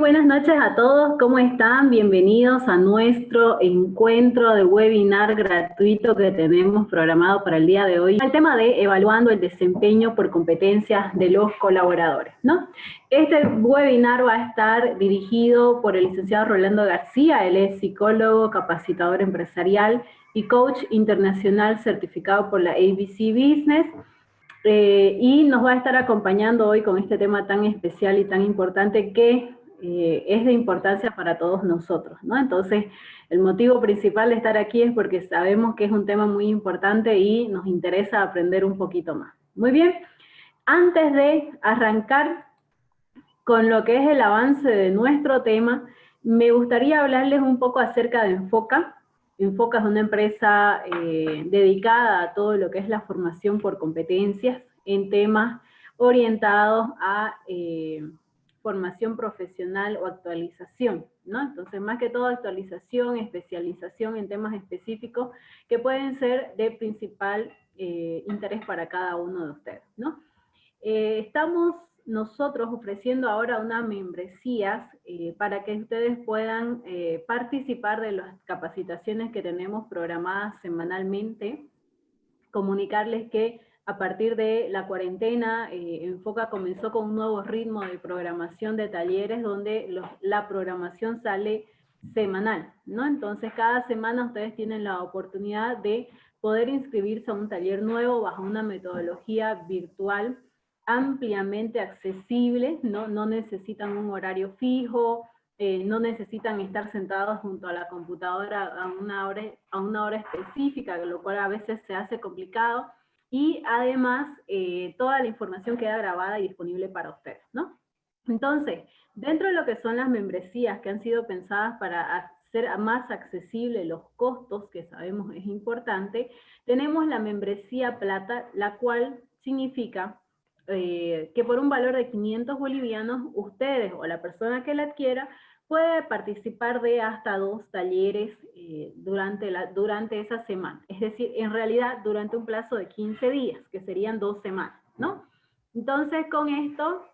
buenas noches a todos, ¿cómo están? Bienvenidos a nuestro encuentro de webinar gratuito que tenemos programado para el día de hoy. El tema de evaluando el desempeño por competencias de los colaboradores, ¿no? Este webinar va a estar dirigido por el licenciado Rolando García. Él es psicólogo, capacitador empresarial y coach internacional certificado por la ABC Business. Y nos va a estar acompañando hoy con este tema tan especial y tan importante que es de importancia para todos nosotros, ¿no? Entonces, el motivo principal de estar aquí es porque sabemos que es un tema muy importante y nos interesa aprender un poquito más. Muy bien, antes de arrancar con lo que es el avance de nuestro tema, me gustaría hablarles un poco acerca de Enfoca. Enfoca es una empresa dedicada a todo lo que es la formación por competencias en temas orientados a formación profesional o actualización, ¿no? Entonces, más que todo actualización, especialización en temas específicos que pueden ser de principal interés para cada uno de ustedes, ¿no? Estamos nosotros ofreciendo ahora unas membresías para que ustedes puedan participar de las capacitaciones que tenemos programadas semanalmente. Comunicarles que a partir de la cuarentena, Enfoca comenzó con un nuevo ritmo de programación de talleres donde la programación sale semanal, ¿no? Entonces cada semana ustedes tienen la oportunidad de poder inscribirse a un taller nuevo bajo una metodología virtual ampliamente accesible, no necesitan un horario fijo, no necesitan estar sentados junto a la computadora a una hora específica, lo cual a veces se hace complicado, y además toda la información queda grabada y disponible para ustedes, ¿no? Entonces, dentro de lo que son las membresías que han sido pensadas para hacer más accesibles los costos, que sabemos es importante, tenemos la membresía plata, la cual significa que por un valor de 500 bolivianos, ustedes o la persona que la adquiera puede participar de hasta 2 talleres durante esa semana. Es decir, en realidad durante un plazo de 15 días, que serían 2 semanas, ¿no? Entonces, con esto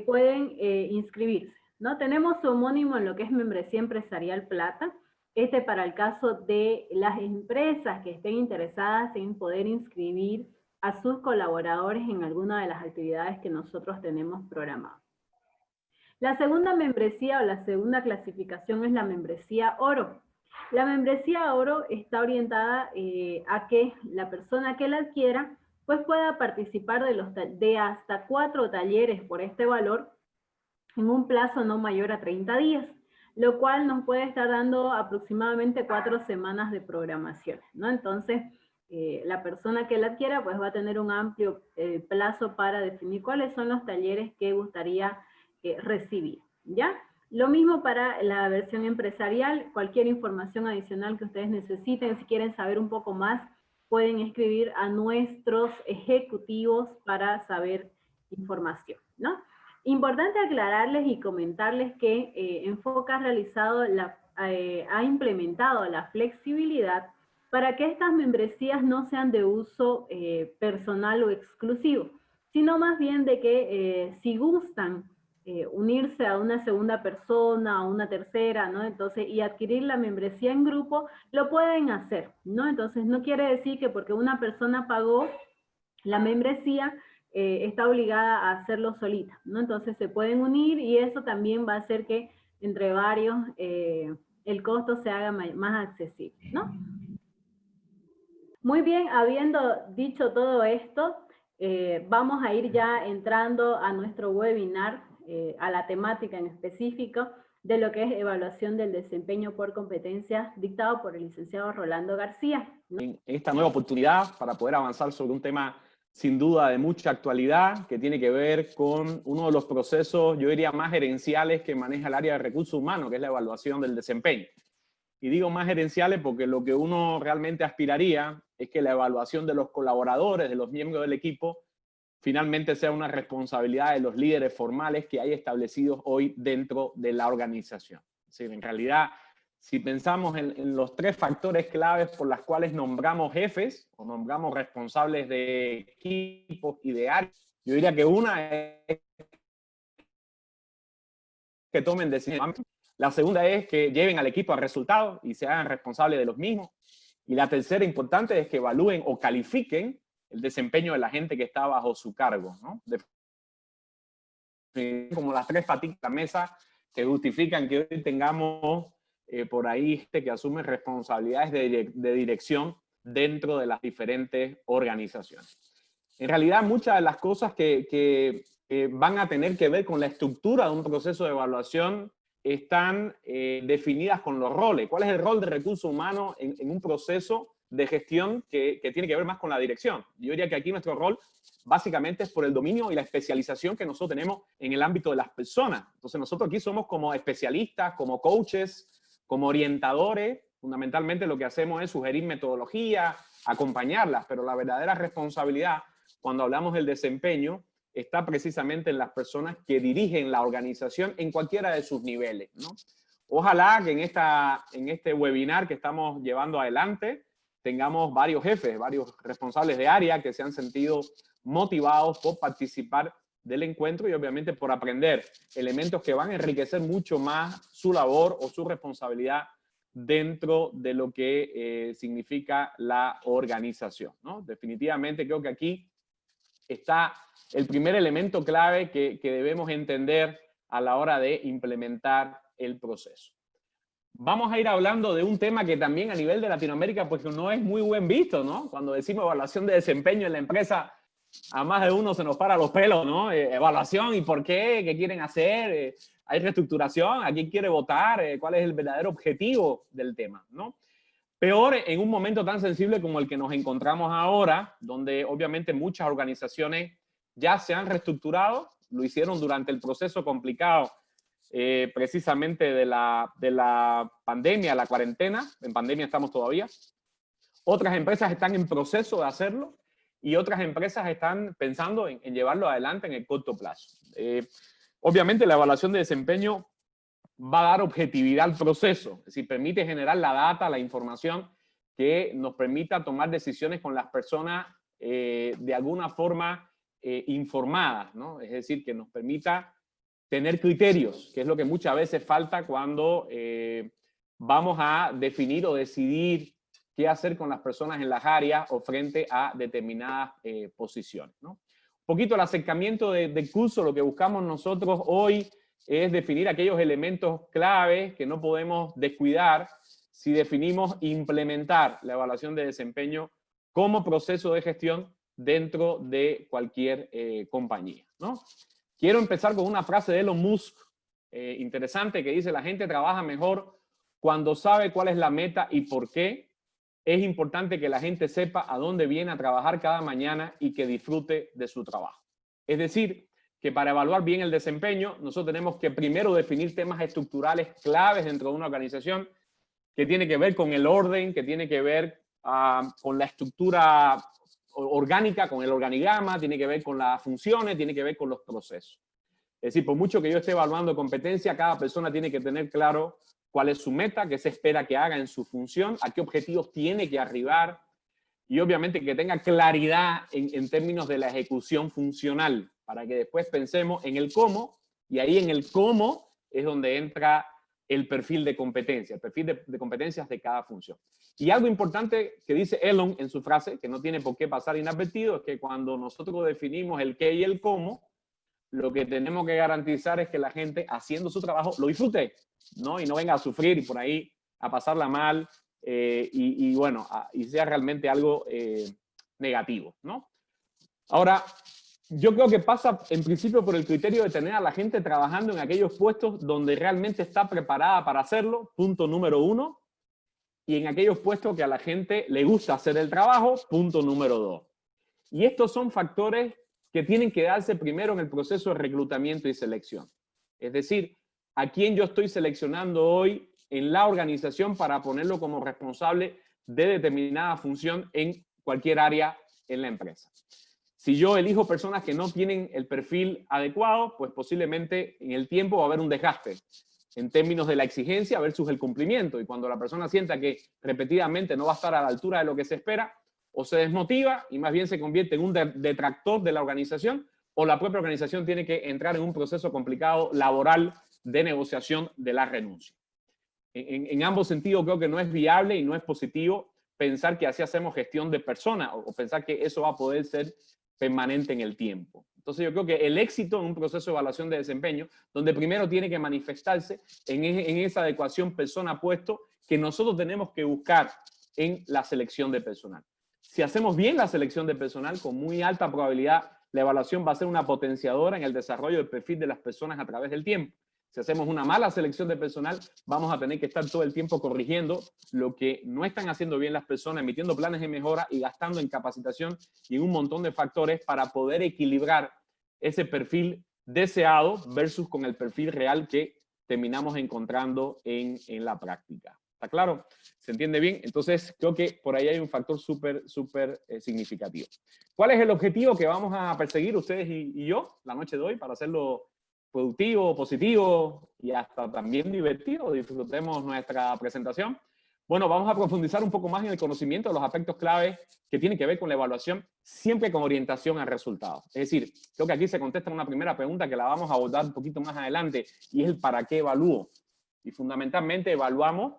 pueden inscribirse, ¿no? Tenemos su homónimo en lo que es membresía empresarial plata. Este para el caso de las empresas que estén interesadas en poder inscribir a sus colaboradores en alguna de las actividades que nosotros tenemos programadas. La segunda membresía o la segunda clasificación es la membresía oro. La membresía oro está orientada a que la persona que la adquiera pues pueda participar de hasta 4 talleres por este valor en un plazo no mayor a 30 días, lo cual nos puede estar dando aproximadamente 4 semanas de programación, ¿no? Entonces, la persona que la adquiera pues va a tener un amplio plazo para definir cuáles son los talleres que gustaría recibir, ¿ya? Lo mismo para la versión empresarial. Cualquier información adicional que ustedes necesiten, si quieren saber un poco más, pueden escribir a nuestros ejecutivos para saber información, ¿no? Importante aclararles y comentarles que Enfoca ha implementado la flexibilidad para que estas membresías no sean de uso personal o exclusivo, sino más bien de que si gustan unirse a una segunda persona, a una tercera, ¿no? Entonces, y adquirir la membresía en grupo, lo pueden hacer, ¿no? Entonces, no quiere decir que porque una persona pagó la membresía, está obligada a hacerlo solita, ¿no? Entonces se pueden unir y eso también va a hacer que entre varios el costo se haga más accesible, ¿no? Muy bien, habiendo dicho todo esto, vamos a ir ya entrando a nuestro webinar, a la temática en específico de lo que es evaluación del desempeño por competencias dictado por el licenciado Rolando García, ¿no? En esta nueva oportunidad para poder avanzar sobre un tema sin duda de mucha actualidad que tiene que ver con uno de los procesos, yo diría, más gerenciales que maneja el área de recursos humanos, que es la evaluación del desempeño. Y digo más gerenciales porque lo que uno realmente aspiraría es que la evaluación de los colaboradores, de los miembros del equipo, finalmente sea una responsabilidad de los líderes formales que hay establecidos hoy dentro de la organización. Es decir, en realidad, si pensamos en los 3 factores claves por las cuales nombramos jefes o nombramos responsables de equipos y de áreas, yo diría que una es que tomen decisiones. La segunda es que lleven al equipo a resultados y se hagan responsables de los mismos. Y la tercera importante es que evalúen o califiquen el desempeño de la gente que está bajo su cargo, ¿no? Como las tres patitas de la mesa que justifican que hoy tengamos por ahí que asume responsabilidades de dirección dentro de las diferentes organizaciones. En realidad, muchas de las cosas que van a tener que ver con la estructura de un proceso de evaluación están definidas con los roles. ¿Cuál es el rol de recursos humanos en un proceso de gestión que tiene que ver más con la dirección? Yo diría que aquí nuestro rol básicamente es por el dominio y la especialización que nosotros tenemos en el ámbito de las personas. Entonces nosotros aquí somos como especialistas, como coaches, como orientadores. Fundamentalmente lo que hacemos es sugerir metodología, acompañarlas, pero la verdadera responsabilidad cuando hablamos del desempeño está precisamente en las personas que dirigen la organización en cualquiera de sus niveles, ¿no? Ojalá que en este webinar que estamos llevando adelante tengamos varios jefes, varios responsables de área que se han sentido motivados por participar del encuentro y obviamente por aprender elementos que van a enriquecer mucho más su labor o su responsabilidad dentro de lo que significa la organización, ¿no? Definitivamente creo que aquí está el primer elemento clave que debemos entender a la hora de implementar el proceso. Vamos a ir hablando de un tema que también a nivel de Latinoamérica pues no es muy buen visto, ¿no? Cuando decimos evaluación de desempeño en la empresa, a más de uno se nos para los pelos, ¿no? Evaluación, ¿y por qué? ¿Qué quieren hacer? ¿Hay reestructuración? ¿A quién quiere votar? ¿Cuál es el verdadero objetivo del tema, ¿no? Peor en un momento tan sensible como el que nos encontramos ahora, donde obviamente muchas organizaciones ya se han reestructurado, lo hicieron durante el proceso complicado precisamente de la pandemia, la cuarentena. En pandemia estamos todavía. Otras empresas están en proceso de hacerlo y otras empresas están pensando en llevarlo adelante en el corto plazo. Obviamente la evaluación de desempeño va a dar objetividad al proceso, es decir, permite generar la data, la información que nos permita tomar decisiones con las personas de alguna forma informadas, ¿no? Es decir, que nos permita tener criterios, que es lo que muchas veces falta cuando vamos a definir o decidir qué hacer con las personas en las áreas o frente a determinadas posiciones, ¿no? Un poquito el acercamiento del curso, lo que buscamos nosotros hoy es definir aquellos elementos claves que no podemos descuidar si definimos implementar la evaluación de desempeño como proceso de gestión dentro de cualquier compañía, ¿no? Quiero empezar con una frase de Elon Musk interesante que dice: la gente trabaja mejor cuando sabe cuál es la meta y por qué. Es importante que la gente sepa a dónde viene a trabajar cada mañana y que disfrute de su trabajo. Es decir, que para evaluar bien el desempeño, nosotros tenemos que primero definir temas estructurales claves dentro de una organización que tiene que ver con el orden, que tiene que ver con la estructura orgánica, con el organigrama, tiene que ver con las funciones, tiene que ver con los procesos. Es decir, por mucho que yo esté evaluando competencia, cada persona tiene que tener claro cuál es su meta, qué se espera que haga en su función, a qué objetivos tiene que arribar y obviamente que tenga claridad en términos de la ejecución funcional para que después pensemos en el cómo y ahí en el cómo es donde entra el perfil de competencia, el perfil de competencias de cada función. Y algo importante que dice Elon en su frase, que no tiene por qué pasar inadvertido, es que cuando nosotros definimos el qué y el cómo, lo que tenemos que garantizar es que la gente haciendo su trabajo lo disfrute, ¿no? Y no venga a sufrir y por ahí a pasarla mal y bueno, y sea realmente algo negativo, ¿no? Ahora, yo creo que pasa en principio por el criterio de tener a la gente trabajando en aquellos puestos donde realmente está preparada para hacerlo, punto número uno, y en aquellos puestos que a la gente le gusta hacer el trabajo, punto número dos. Y estos son factores que tienen que darse primero en el proceso de reclutamiento y selección. Es decir, a quién yo estoy seleccionando hoy en la organización para ponerlo como responsable de determinada función en cualquier área en la empresa. Si yo elijo personas que no tienen el perfil adecuado, pues posiblemente en el tiempo va a haber un desgaste en términos de la exigencia versus el cumplimiento. Y cuando la persona sienta que repetidamente no va a estar a la altura de lo que se espera, o se desmotiva y más bien se convierte en un detractor de la organización, o la propia organización tiene que entrar en un proceso complicado laboral de negociación de la renuncia. En ambos sentidos creo que no es viable y no es positivo pensar que así hacemos gestión de personas o pensar que eso va a poder ser permanente en el tiempo. Entonces yo creo que el éxito en un proceso de evaluación de desempeño, donde primero tiene que manifestarse en esa adecuación persona-puesto que nosotros tenemos que buscar en la selección de personal. Si hacemos bien la selección de personal, con muy alta probabilidad, la evaluación va a ser una potenciadora en el desarrollo del perfil de las personas a través del tiempo. Si hacemos una mala selección de personal, vamos a tener que estar todo el tiempo corrigiendo lo que no están haciendo bien las personas, emitiendo planes de mejora y gastando en capacitación y en un montón de factores para poder equilibrar ese perfil deseado versus con el perfil real que terminamos encontrando en la práctica. ¿Está claro? ¿Se entiende bien? Entonces, creo que por ahí hay un factor súper significativo. ¿Cuál es el objetivo que vamos a perseguir ustedes y yo la noche de hoy para hacerlo productivo, positivo y hasta también divertido? Disfrutemos nuestra presentación. Bueno, vamos a profundizar un poco más en el conocimiento de los aspectos clave que tienen que ver con la evaluación, siempre con orientación a resultados. Es decir, creo que aquí se contesta una primera pregunta que la vamos a abordar un poquito más adelante, y es el para qué evalúo. Y fundamentalmente evaluamos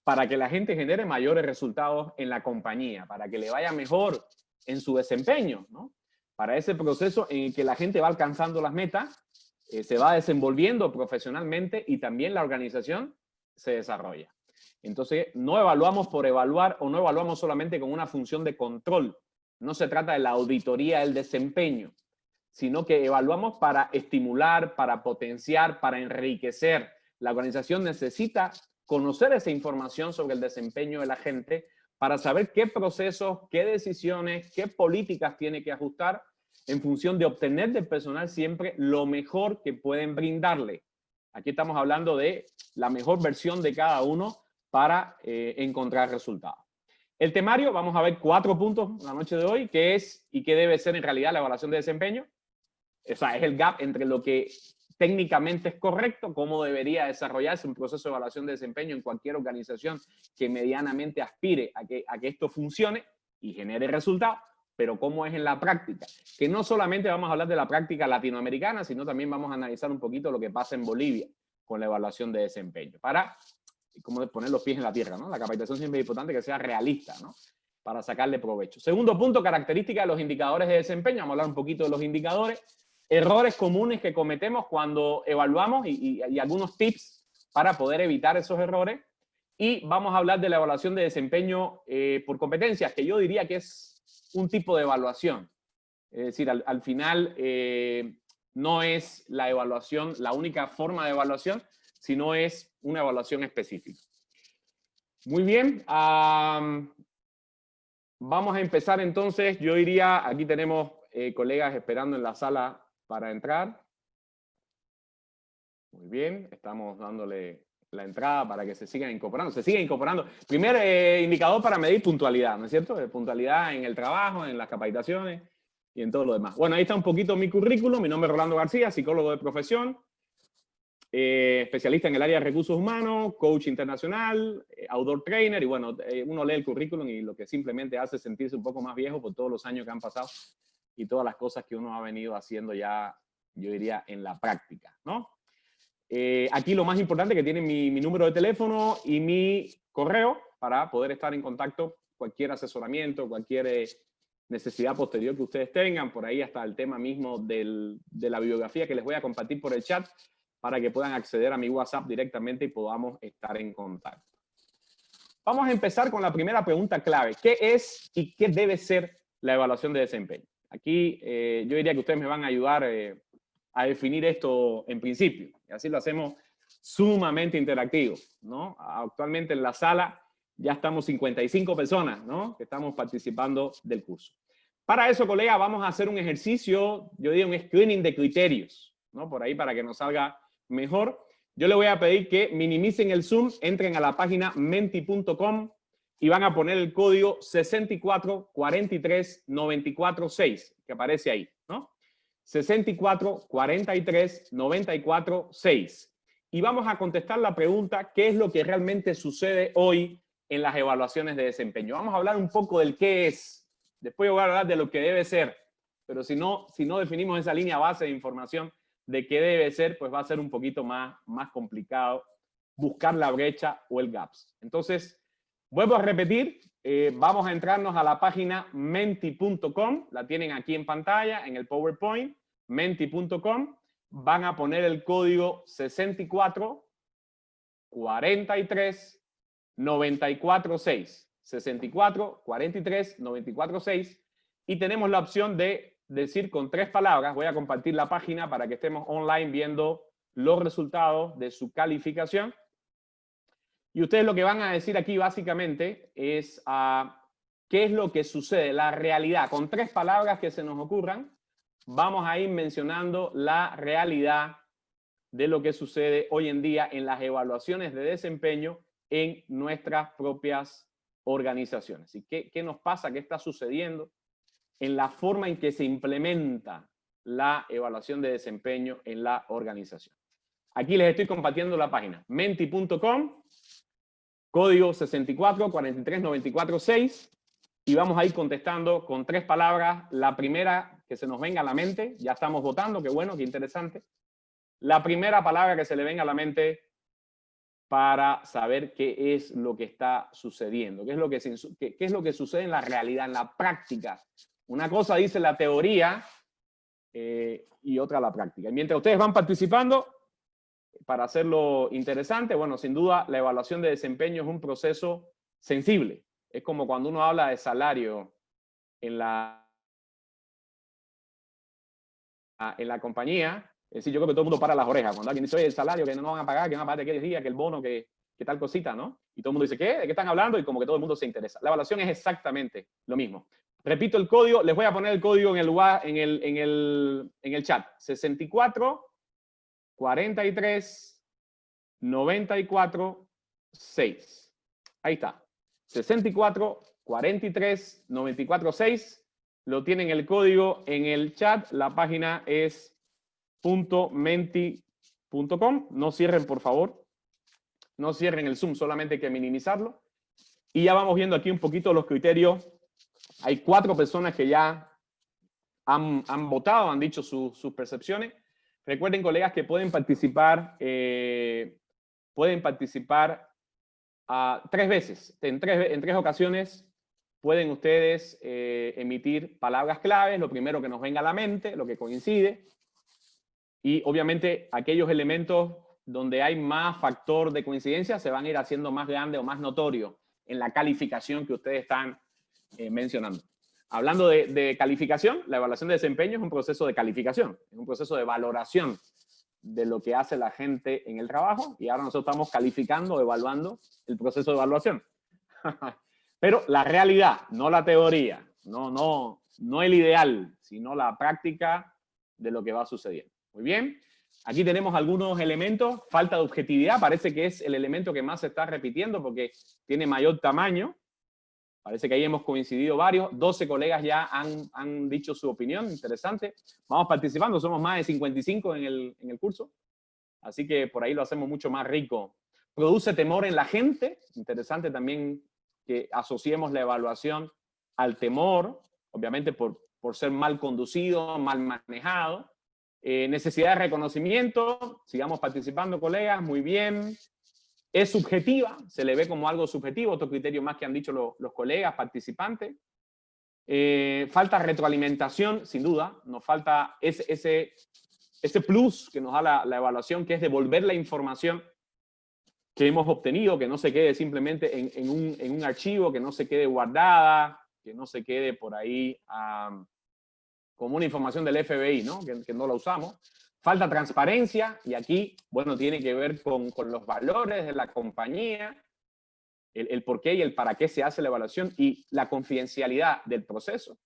para que la gente genere mayores resultados en la compañía, para que le vaya mejor en su desempeño, ¿no? Para ese proceso en el que la gente va alcanzando las metas, se va desenvolviendo profesionalmente y también la organización se desarrolla. Entonces, no evaluamos por evaluar o no evaluamos solamente con una función de control. No se trata de la auditoría del desempeño, sino que evaluamos para estimular, para potenciar, para enriquecer. La organización necesita conocer esa información sobre el desempeño de la gente para saber qué procesos, qué decisiones, qué políticas tiene que ajustar en función de obtener del personal siempre lo mejor que pueden brindarle. Aquí estamos hablando de la mejor versión de cada uno para encontrar resultados. El temario, vamos a ver 4 puntos la noche de hoy, que es y qué debe ser en realidad la evaluación de desempeño. O sea, es el gap entre lo que técnicamente es correcto, cómo debería desarrollarse un proceso de evaluación de desempeño en cualquier organización que medianamente aspire a que esto funcione y genere resultados, pero cómo es en la práctica. Que no solamente vamos a hablar de la práctica latinoamericana, sino también vamos a analizar un poquito lo que pasa en Bolivia con la evaluación de desempeño, para como poner los pies en la tierra, ¿no? La capacitación siempre es importante que sea realista, ¿no? Para sacarle provecho. Segundo punto, características de los indicadores de desempeño. Vamos a hablar un poquito de los indicadores. Errores comunes que cometemos cuando evaluamos y algunos tips para poder evitar esos errores. Y vamos a hablar de la evaluación de desempeño por competencias, que yo diría que es un tipo de evaluación. Es decir, al final no es la evaluación, la única forma de evaluación, sino es una evaluación específica. Muy bien. Vamos a empezar entonces. Yo diría, aquí tenemos colegas esperando en la sala para entrar. Muy bien, estamos dándole la entrada para que se sigan incorporando. Se siguen incorporando. Primer indicador para medir puntualidad, ¿no es cierto? Puntualidad en el trabajo, en las capacitaciones y en todo lo demás. Bueno, ahí está un poquito mi currículum. Mi nombre es Rolando García, psicólogo de profesión, especialista en el área de recursos humanos, coach internacional, outdoor trainer. Y bueno, uno lee el currículum y lo que simplemente hace es sentirse un poco más viejo por todos los años que han pasado y todas las cosas que uno ha venido haciendo ya, yo diría, en la práctica, ¿no? Aquí lo más importante que tienen mi número de teléfono y mi correo para poder estar en contacto, cualquier asesoramiento, cualquier necesidad posterior que ustedes tengan, por ahí hasta el tema mismo de la bibliografía que les voy a compartir por el chat para que puedan acceder a mi WhatsApp directamente y podamos estar en contacto. Vamos a empezar con la primera pregunta clave. ¿Qué es y qué debe ser la evaluación de desempeño? Aquí yo diría que ustedes me van a ayudar a definir esto en principio. Y así lo hacemos sumamente interactivo, ¿no? Actualmente en la sala ya estamos 55 personas, ¿no? Que estamos participando del curso. Para eso, colegas, vamos a hacer un ejercicio, yo diría un screening de criterios, ¿no? Por ahí para que nos salga mejor. Yo les voy a pedir que minimicen el Zoom, entren a la página menti.com y van a poner el código 6443946, que aparece ahí, ¿no? 6443946. Y vamos a contestar la pregunta, ¿qué es lo que realmente sucede hoy en las evaluaciones de desempeño? Vamos a hablar un poco del qué es. Después voy a hablar de lo que debe ser. Pero si no definimos esa línea base de información, de qué debe ser, pues va a ser un poquito más complicado buscar la brecha o el gaps. Entonces, vuelvo a repetir, vamos a entrarnos a la página menti.com, la tienen aquí en pantalla, en el PowerPoint, menti.com, van a poner el código 64 43 94 6, 64 43 94 6, y tenemos la opción de decir con 3 palabras. Voy a compartir la página para que estemos online viendo los resultados de su calificación. Y ustedes lo que van a decir aquí básicamente es qué es lo que sucede, la realidad. Con 3 palabras que se nos ocurran, vamos a ir mencionando la realidad de lo que sucede hoy en día en las evaluaciones de desempeño en nuestras propias organizaciones. ¿Y qué nos pasa? ¿Qué está sucediendo en la forma en que se implementa la evaluación de desempeño en la organización? Aquí les estoy compartiendo la página menti.com, código 64 43 94 6, y vamos a ir contestando con 3 palabras. La primera que se nos venga a la mente, ya estamos votando, qué bueno, qué interesante. La primera palabra que se le venga a la mente para saber qué es lo que está sucediendo, qué es lo que sucede en la realidad, en la práctica. Una cosa dice la teoría y otra la práctica. Y mientras ustedes van participando, para hacerlo interesante, bueno, sin duda la evaluación de desempeño es un proceso sensible. Es como cuando uno habla de salario en la compañía. Es decir, yo creo que todo el mundo para las orejas. Cuando alguien dice, oye, el salario que no nos van a pagar, que van a pagar de qué día, que el bono, que tal cosita, ¿no? Y todo el mundo dice, ¿qué? ¿De qué están hablando? Y como que todo el mundo se interesa. La evaluación es exactamente lo mismo. Repito el código, les voy a poner el código en el chat. 64 43 94 6. Ahí está. 64 43 94 6. Lo tienen el código en el chat. La página es .menti.com. No cierren, por favor. No cierren el Zoom, solamente hay que minimizarlo. Y ya vamos viendo aquí un poquito los criterios. Hay 4 personas que ya han votado, han dicho sus percepciones. Recuerden, colegas, que pueden participar 3 veces. En tres ocasiones pueden ustedes emitir palabras claves, lo primero que nos venga a la mente, lo que coincide. Y obviamente aquellos elementos donde hay más factor de coincidencia se van a ir haciendo más grande o más notorio en la calificación que ustedes están mencionando. Hablando de calificación, la evaluación de desempeño es un proceso de calificación, es un proceso de valoración de lo que hace la gente en el trabajo, y ahora nosotros estamos calificando, evaluando el proceso de evaluación. Pero la realidad, no la teoría, no el ideal, sino la práctica de lo que va sucediendo. Muy bien, aquí tenemos algunos elementos. Falta de objetividad, parece que es el elemento que más se está repitiendo porque tiene mayor tamaño. Parece que ahí hemos coincidido varios. 12 colegas ya han dicho su opinión, interesante. Vamos participando, somos más de 55 en el curso. Así que por ahí lo hacemos mucho más rico. Produce temor en la gente. Interesante también que asociemos la evaluación al temor, obviamente por ser mal conducido, mal manejado. Necesidad de reconocimiento, sigamos participando, colegas, muy bien. Es subjetiva, se le ve como algo subjetivo, otro criterio más que han dicho los colegas participantes. Falta retroalimentación, sin duda, nos falta ese plus que nos da la evaluación, que es devolver la información que hemos obtenido, que no se quede simplemente en un archivo, que no se quede guardada, que no se quede por ahí como una información del FBI, ¿no? Que no la usamos. Falta transparencia, y aquí, bueno, tiene que ver con los valores de la compañía, el por qué y el para qué se hace la evaluación y la confidencialidad del proceso.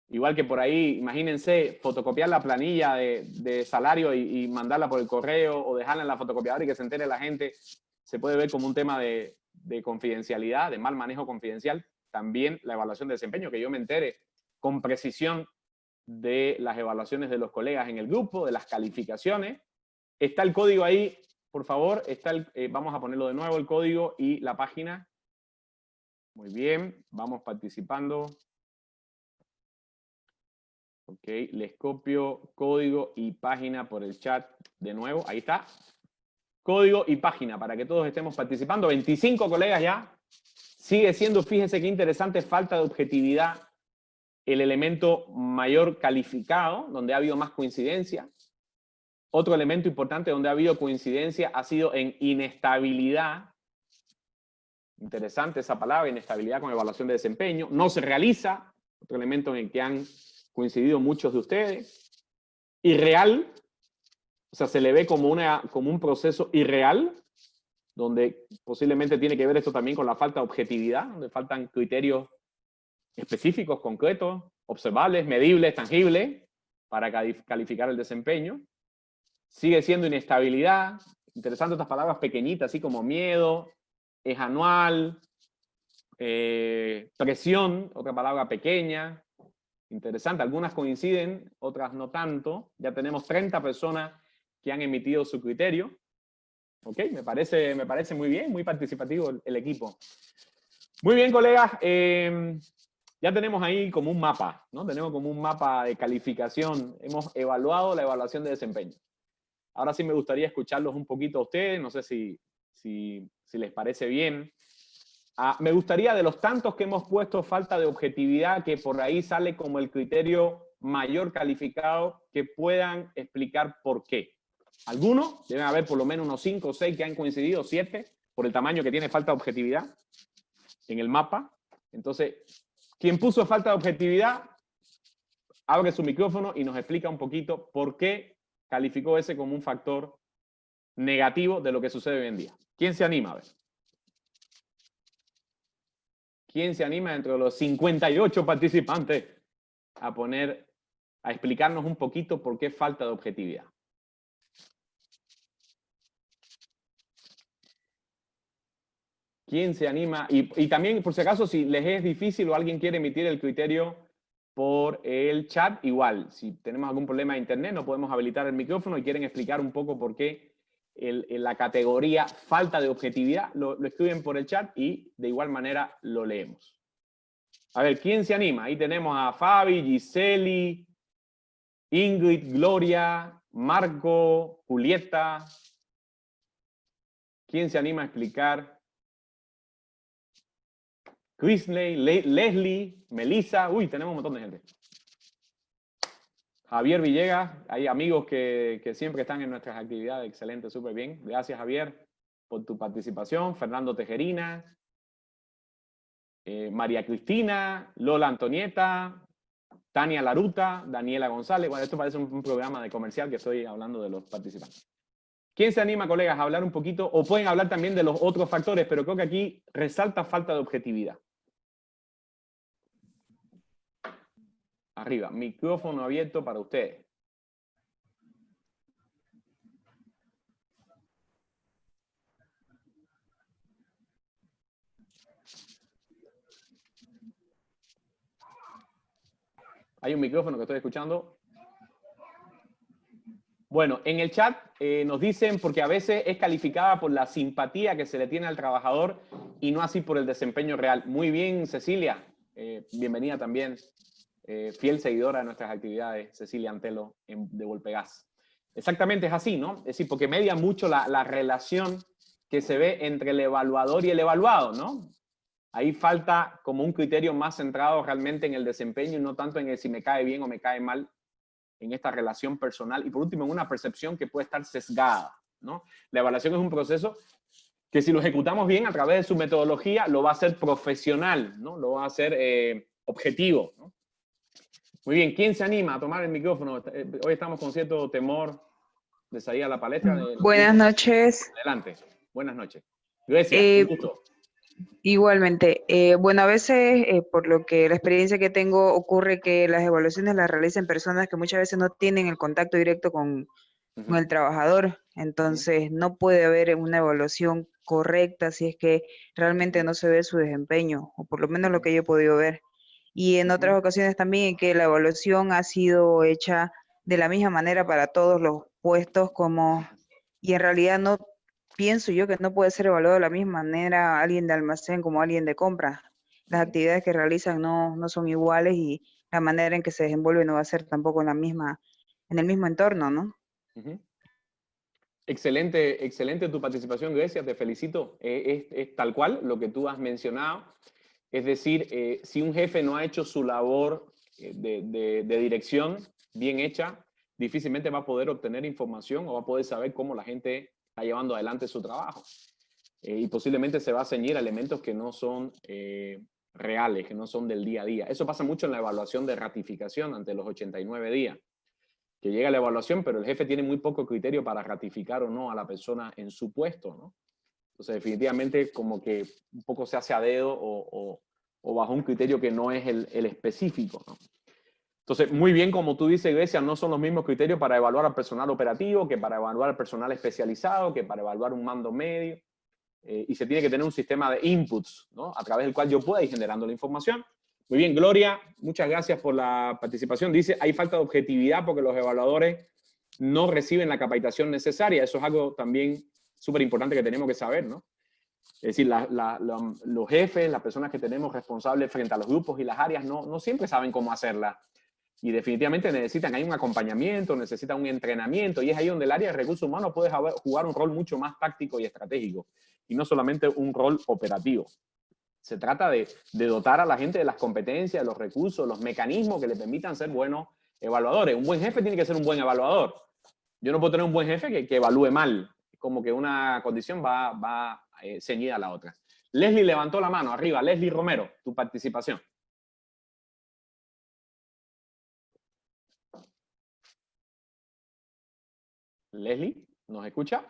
Igual que por ahí, imagínense, fotocopiar la planilla de salario y mandarla por el correo o dejarla en la fotocopiadora y que se entere la gente, se puede ver como un tema de confidencialidad, de mal manejo confidencial. También la evaluación de desempeño, que yo me entere con precisión de las evaluaciones de los colegas en el grupo, de las calificaciones. Está el código ahí, por favor. Vamos a ponerlo de nuevo, el código y la página. Muy bien, vamos participando. Ok, les copio código y página por el chat de nuevo. Ahí está. Código y página para que todos estemos participando. 25 colegas ya. Sigue siendo, fíjense qué interesante, falta de objetividad el elemento mayor calificado, donde ha habido más coincidencia. Otro elemento importante donde ha habido coincidencia ha sido en inestabilidad. Interesante esa palabra, inestabilidad con evaluación de desempeño. No se realiza, otro elemento en el que han coincidido muchos de ustedes. Irreal, o sea, se le ve como un proceso irreal, donde posiblemente tiene que ver esto también con la falta de objetividad, donde faltan criterios específicos, concretos, observables, medibles, tangibles, para calificar el desempeño. Sigue siendo inestabilidad. Interesante estas palabras pequeñitas, así como miedo, es anual, presión, otra palabra pequeña. Interesante, algunas coinciden, otras no tanto. Ya tenemos 30 personas que han emitido su criterio. Ok, me parece muy bien, muy participativo el equipo. Muy bien, colegas. Ya tenemos ahí como un mapa, ¿no? Tenemos como un mapa de calificación. Hemos evaluado la evaluación de desempeño. Ahora sí me gustaría escucharlos un poquito a ustedes. No sé si les parece bien. Me gustaría, de los tantos que hemos puesto falta de objetividad, que por ahí sale como el criterio mayor calificado, que puedan explicar por qué. Algunos, deben haber por lo menos unos 5 o 6 que han coincidido, 7, por el tamaño que tiene falta de objetividad en el mapa. Entonces, quien puso falta de objetividad, abre su micrófono y nos explica un poquito por qué calificó ese como un factor negativo de lo que sucede hoy en día. ¿Quién se anima a ver? ¿Quién se anima entre los 58 participantes a explicarnos un poquito por qué falta de objetividad? ¿Quién se anima? Y también, por si acaso, si les es difícil o alguien quiere emitir el criterio por el chat, igual. Si tenemos algún problema de internet, no podemos habilitar el micrófono y quieren explicar un poco por qué la categoría falta de objetividad, lo escriben por el chat y de igual manera lo leemos. A ver, ¿quién se anima? Ahí tenemos a Fabi, Giseli, Ingrid, Gloria, Marco, Julieta. ¿Quién se anima a explicar? Chrisley, Leslie, Melissa. Uy, tenemos un montón de gente. Javier Villegas. Hay amigos que siempre están en nuestras actividades. Excelente, súper bien. Gracias, Javier, por tu participación. Fernando Tejerina. María Cristina, Lola Antonieta, Tania Laruta, Daniela González. Bueno, esto parece un programa de comercial que estoy hablando de los participantes. ¿Quién se anima, colegas, a hablar un poquito? O pueden hablar también de los otros factores, pero creo que aquí resalta falta de objetividad. Arriba, micrófono abierto para ustedes. Hay un micrófono que estoy escuchando. Bueno, en el chat nos dicen porque a veces es calificada por la simpatía que se le tiene al trabajador y no así por el desempeño real. Muy bien, Cecilia. Bienvenida también. Fiel seguidora de nuestras actividades, Cecilia Antelo de Volpegas. Exactamente es así, ¿no? Es decir, porque media mucho la relación que se ve entre el evaluador y el evaluado, ¿no? Ahí falta como un criterio más centrado realmente en el desempeño y no tanto en el si me cae bien o me cae mal en esta relación personal. Y por último, en una percepción que puede estar sesgada, ¿no? La evaluación es un proceso que si lo ejecutamos bien a través de su metodología, lo va a hacer profesional, ¿no? Lo va a hacer objetivo, ¿no? Muy bien, ¿quién se anima a tomar el micrófono? Hoy estamos con cierto temor de salir a la palestra. Buenas noches. Adelante, buenas noches. Grecia, un gusto. Igualmente. Bueno, a veces, por lo que la experiencia que tengo, ocurre que las evaluaciones las realizan personas que muchas veces no tienen el contacto directo con el trabajador. Entonces, no puede haber una evaluación correcta si es que realmente no se ve su desempeño, o por lo menos lo que yo he podido ver. Y en otras ocasiones también que la evaluación ha sido hecha de la misma manera para todos los puestos y en realidad no pienso yo que no puede ser evaluado de la misma manera alguien de almacén como alguien de compra. Las actividades que realizan no son iguales y la manera en que se desenvuelve no va a ser tampoco en el mismo entorno, ¿no? Uh-huh. Excelente, excelente tu participación, Grecia, te felicito. Es tal cual lo que tú has mencionado. Es decir, si un jefe no ha hecho su labor de dirección bien hecha, difícilmente va a poder obtener información o va a poder saber cómo la gente está llevando adelante su trabajo. Y posiblemente se va a ceñir a elementos que no son reales, que no son del día a día. Eso pasa mucho en la evaluación de ratificación ante los 89 días. Que llega la evaluación, pero el jefe tiene muy poco criterio para ratificar o no a la persona en su puesto, ¿no? Entonces, definitivamente, como que un poco se hace a dedo o bajo un criterio que no es el específico, ¿no? Entonces, muy bien, como tú dices, Grecia, no son los mismos criterios para evaluar al personal operativo, que para evaluar al personal especializado, que para evaluar un mando medio. Y se tiene que tener un sistema de inputs, ¿no? A través del cual yo pueda ir generando la información. Muy bien, Gloria, muchas gracias por la participación. Dice, hay falta de objetividad porque los evaluadores no reciben la capacitación necesaria. Eso es algo también súper importante que tenemos que saber, ¿no? Es decir, los jefes, las personas que tenemos responsables frente a los grupos y las áreas no siempre saben cómo hacerla. Y definitivamente hay un acompañamiento, necesitan un entrenamiento, y es ahí donde el área de recursos humanos puede jugar un rol mucho más táctico y estratégico, y no solamente un rol operativo. Se trata de dotar a la gente de las competencias, los recursos, los mecanismos que le permitan ser buenos evaluadores. Un buen jefe tiene que ser un buen evaluador. Yo no puedo tener un buen jefe que evalúe mal. Como que una condición va ceñida a la otra. Leslie levantó la mano. Arriba, Leslie Romero, tu participación. Leslie, ¿nos escucha?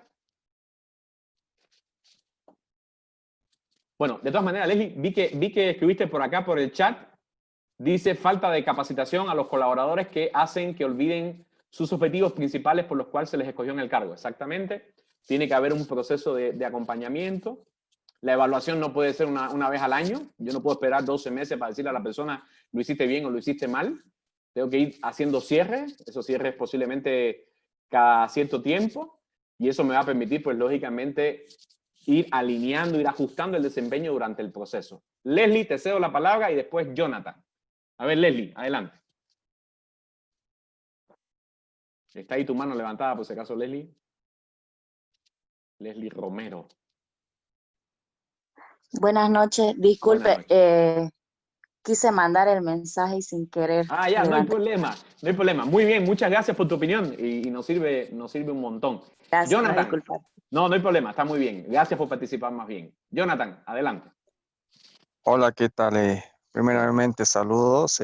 Bueno, de todas maneras, Leslie, vi que escribiste por acá, por el chat. Dice falta de capacitación a los colaboradores que hacen que olviden sus objetivos principales por los cuales se les escogió en el cargo. Exactamente. Tiene que haber un proceso de acompañamiento. La evaluación no puede ser una vez al año. Yo no puedo esperar 12 meses para decirle a la persona lo hiciste bien o lo hiciste mal. Tengo que ir haciendo cierres. Esos cierres posiblemente cada cierto tiempo. Y eso me va a permitir, pues lógicamente, ir alineando, ir ajustando el desempeño durante el proceso. Leslie, te cedo la palabra y después Jonathan. A ver, Leslie, adelante. Está ahí tu mano levantada, por si acaso, Leslie. Leslie Romero. Buenas noches. Disculpe, Buenas noches. quise mandar el mensaje y sin querer. Ah, ya, no hay problema. No hay problema. Muy bien, muchas gracias por tu opinión y nos sirve un montón. Gracias, Jonathan. disculpa. No hay problema, está muy bien. Gracias por participar más bien. Jonathan, adelante. Hola, ¿qué tal? Primeramente, saludos.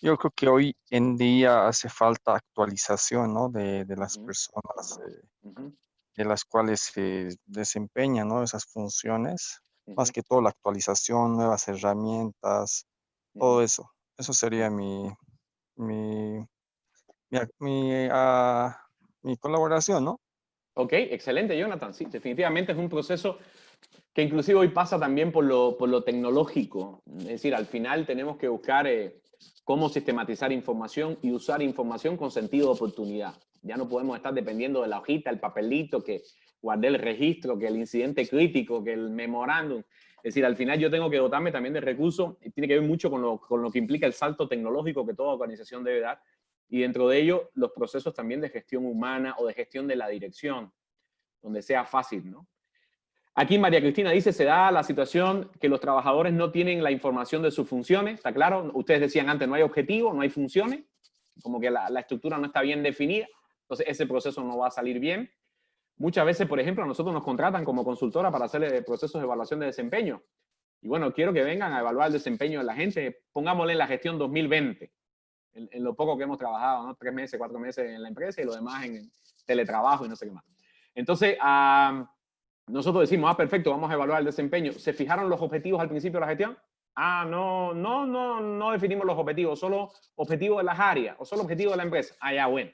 Yo creo que hoy en día hace falta actualización, ¿no? de las personas de las cuales se desempeñan, ¿no? Esas funciones. Más que todo la actualización, nuevas herramientas, todo eso. Eso sería mi colaboración, ¿no? Ok, excelente, Jonathan. Sí, definitivamente es un proceso que inclusive hoy pasa también por lo tecnológico. Es decir, al final tenemos que buscar cómo sistematizar información y usar información con sentido de oportunidad. Ya no podemos estar dependiendo de la hojita, el papelito, que guardé el registro, que el incidente crítico, que el memorándum. Es decir, al final yo tengo que dotarme también de recursos y tiene que ver mucho con lo que implica el salto tecnológico que toda organización debe dar. Y dentro de ello, los procesos también de gestión humana o de gestión de la dirección, donde sea fácil, ¿no? Aquí María Cristina dice, se da la situación que los trabajadores no tienen la información de sus funciones, ¿está claro? Ustedes decían antes, no hay objetivo, no hay funciones, como que la estructura no está bien definida, entonces ese proceso no va a salir bien. Muchas veces, por ejemplo, a nosotros nos contratan como consultora para hacer procesos de evaluación de desempeño. Y bueno, quiero que vengan a evaluar el desempeño de la gente, pongámosle en la gestión 2020, en lo poco que hemos trabajado, ¿no? 3 meses, 4 meses en la empresa y lo demás en teletrabajo y no sé qué más. Entonces, nosotros decimos, perfecto, vamos a evaluar el desempeño. ¿Se fijaron los objetivos al principio de la gestión? No definimos los objetivos, solo objetivos de las áreas o solo objetivos de la empresa. Ya, bueno.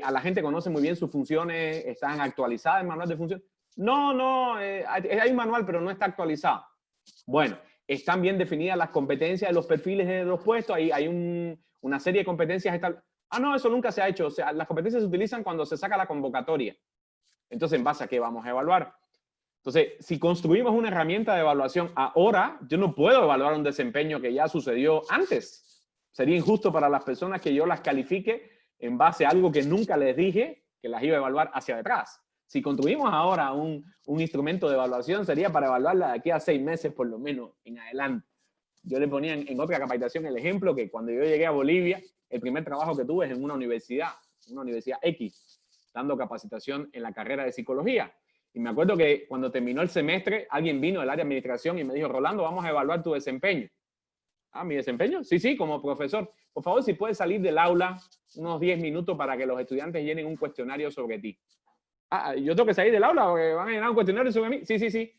A la gente conoce muy bien sus funciones, están actualizadas el manual de funciones. Hay un manual, pero no está actualizado. Bueno, están bien definidas las competencias de los perfiles de los puestos, hay una serie de competencias. Eso nunca se ha hecho. O sea, las competencias se utilizan cuando se saca la convocatoria. Entonces, ¿en base a qué vamos a evaluar? Entonces, si construimos una herramienta de evaluación ahora, yo no puedo evaluar un desempeño que ya sucedió antes. Sería injusto para las personas que yo las califique en base a algo que nunca les dije que las iba a evaluar hacia detrás. Si construimos ahora un instrumento de evaluación, sería para evaluarla de aquí a 6 meses por lo menos en adelante. Yo le ponía en otra capacitación el ejemplo que cuando yo llegué a Bolivia, el primer trabajo que tuve es en una universidad X, dando capacitación en la carrera de psicología. Y me acuerdo que cuando terminó el semestre, alguien vino del área de administración y me dijo, Rolando, vamos a evaluar tu desempeño. Ah, ¿mi desempeño? Sí, sí, como profesor. Por favor, si puedes salir del aula unos 10 minutos para que los estudiantes llenen un cuestionario sobre ti. Ah, ¿yo tengo que salir del aula porque van a llenar un cuestionario sobre mí? Sí, sí, sí.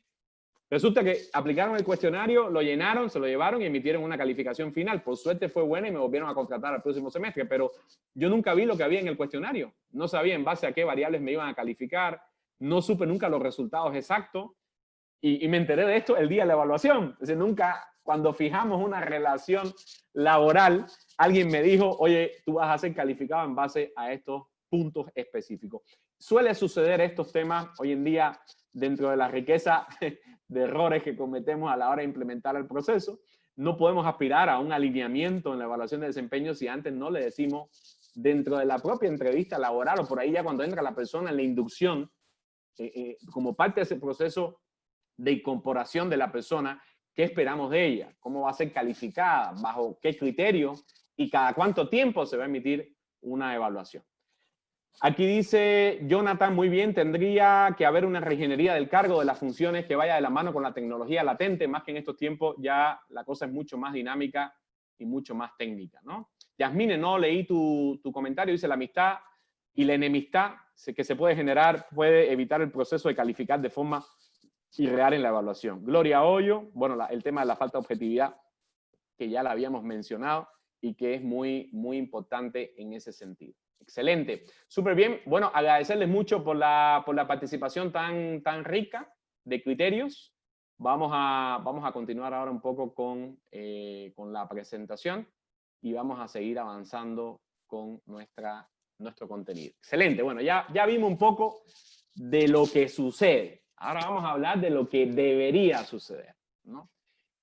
Resulta que aplicaron el cuestionario, lo llenaron, se lo llevaron y emitieron una calificación final. Por suerte fue buena y me volvieron a contratar al próximo semestre, pero yo nunca vi lo que había en el cuestionario. No sabía en base a qué variables me iban a calificar, no supe nunca los resultados exactos y me enteré de esto el día de la evaluación. Es decir, nunca, cuando fijamos una relación laboral, alguien me dijo, oye, tú vas a ser calificado en base a estos puntos específicos. Suele suceder estos temas hoy en día dentro de la riqueza de errores que cometemos a la hora de implementar el proceso. No podemos aspirar a un alineamiento en la evaluación de desempeño si antes no le decimos dentro de la propia entrevista laboral o por ahí ya cuando entra la persona en la inducción, como parte de ese proceso de incorporación de la persona, qué esperamos de ella, cómo va a ser calificada, bajo qué criterio y cada cuánto tiempo se va a emitir una evaluación. Aquí dice Jonathan, muy bien, tendría que haber una reingeniería del cargo de las funciones que vaya de la mano con la tecnología latente, más que en estos tiempos ya la cosa es mucho más dinámica y mucho más técnica, ¿no? Yasmine, no leí tu comentario, dice la amistad y la enemistad que se puede generar puede evitar el proceso de calificar de forma irreal en la evaluación. Gloria Hoyo, bueno, el tema de la falta de objetividad, que ya la habíamos mencionado y que es muy, muy importante en ese sentido. Excelente, súper bien. Bueno, agradecerles mucho por la participación tan rica de criterios. Vamos a continuar ahora un poco con la presentación y vamos a seguir avanzando con nuestro contenido. Excelente, bueno, ya vimos un poco de lo que sucede. Ahora vamos a hablar de lo que debería suceder, ¿no?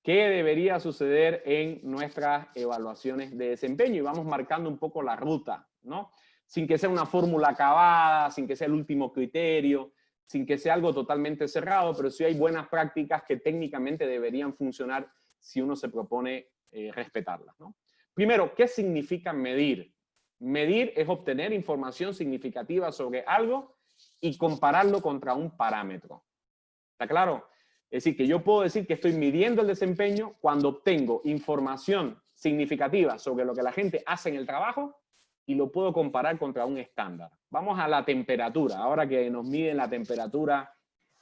¿Qué debería suceder en nuestras evaluaciones de desempeño? Y vamos marcando un poco la ruta, ¿no? Sin que sea una fórmula acabada, sin que sea el último criterio, sin que sea algo totalmente cerrado, pero sí hay buenas prácticas que técnicamente deberían funcionar si uno se propone respetarlas, ¿no? Primero, ¿qué significa medir? Medir es obtener información significativa sobre algo y compararlo contra un parámetro. ¿Está claro? Es decir, que yo puedo decir que estoy midiendo el desempeño cuando obtengo información significativa sobre lo que la gente hace en el trabajo y lo puedo comparar contra un estándar. Vamos a la temperatura. Ahora que nos miden la temperatura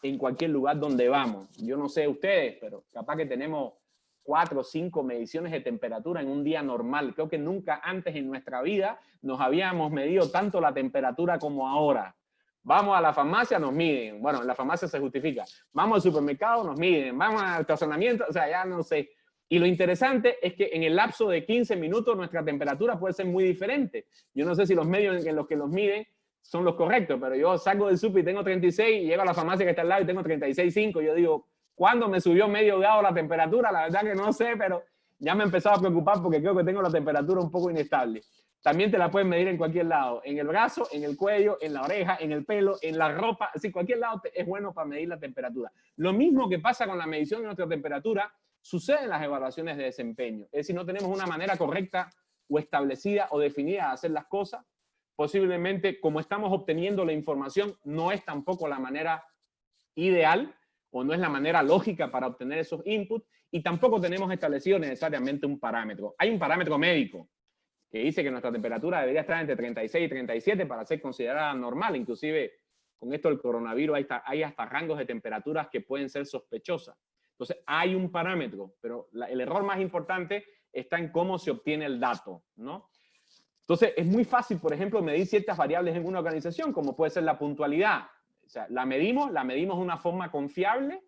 en cualquier lugar donde vamos. Yo no sé ustedes, pero capaz que tenemos 4 o 5 mediciones de temperatura en un día normal. Creo que nunca antes en nuestra vida nos habíamos medido tanto la temperatura como ahora. Vamos a la farmacia, nos miden. Bueno, en la farmacia se justifica. Vamos al supermercado, nos miden. Vamos al estacionamiento, o sea, ya no sé. Y lo interesante es que en el lapso de 15 minutos nuestra temperatura puede ser muy diferente. Yo no sé si los medios en los que los miden son los correctos, pero yo salgo del super y tengo 36 y llego a la farmacia que está al lado y tengo 36,5. Yo digo, ¿cuándo me subió medio grado la temperatura? La verdad que no sé, pero ya me he empezado a preocupar porque creo que tengo la temperatura un poco inestable. También te la puedes medir en cualquier lado, en el brazo, en el cuello, en la oreja, en el pelo, en la ropa, así cualquier lado es bueno para medir la temperatura. Lo mismo que pasa con la medición de nuestra temperatura sucede en las evaluaciones de desempeño. Es decir, no tenemos una manera correcta o establecida o definida de hacer las cosas. Posiblemente, como estamos obteniendo la información, no es tampoco la manera ideal o no es la manera lógica para obtener esos inputs y tampoco tenemos establecido necesariamente un parámetro. Hay un parámetro médico que dice que nuestra temperatura debería estar entre 36 y 37 para ser considerada normal. Inclusive, con esto del coronavirus hay hasta rangos de temperaturas que pueden ser sospechosas. Entonces, hay un parámetro, pero el error más importante está en cómo se obtiene el dato, ¿no? Entonces, es muy fácil, por ejemplo, medir ciertas variables en una organización, como puede ser la puntualidad. O sea, la medimos de una forma confiable.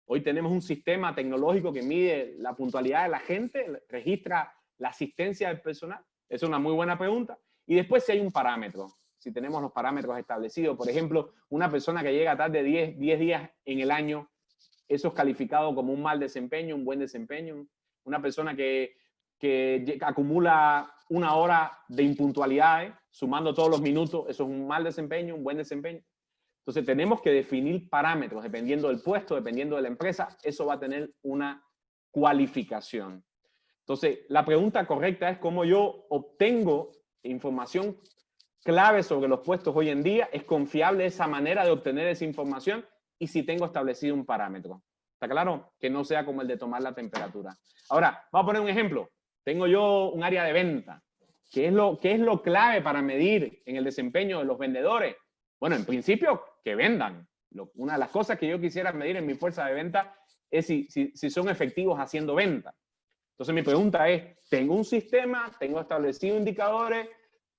Hoy tenemos un sistema tecnológico que mide la puntualidad de la gente, registra la asistencia del personal. Es una muy buena pregunta. Y después si hay un parámetro, si tenemos los parámetros establecidos. Por ejemplo, una persona que llega tarde 10 días en el año, eso es calificado como un mal desempeño, un buen desempeño. Una persona que que acumula 1 hora de impuntualidades, sumando todos los minutos, eso es un mal desempeño, un buen desempeño. Entonces tenemos que definir parámetros, dependiendo del puesto, dependiendo de la empresa, eso va a tener una cualificación. Entonces, la pregunta correcta es cómo yo obtengo información clave sobre los puestos hoy en día. ¿Es confiable esa manera de obtener esa información? Y si tengo establecido un parámetro. ¿Está claro? Que no sea como el de tomar la temperatura. Ahora, vamos a poner un ejemplo. Tengo yo un área de venta. ¿Qué es lo clave para medir en el desempeño de los vendedores? Bueno, en principio, que vendan. Una de las cosas que yo quisiera medir en mi fuerza de venta es si son efectivos haciendo venta. Entonces mi pregunta es, ¿tengo un sistema? ¿Tengo establecido indicadores?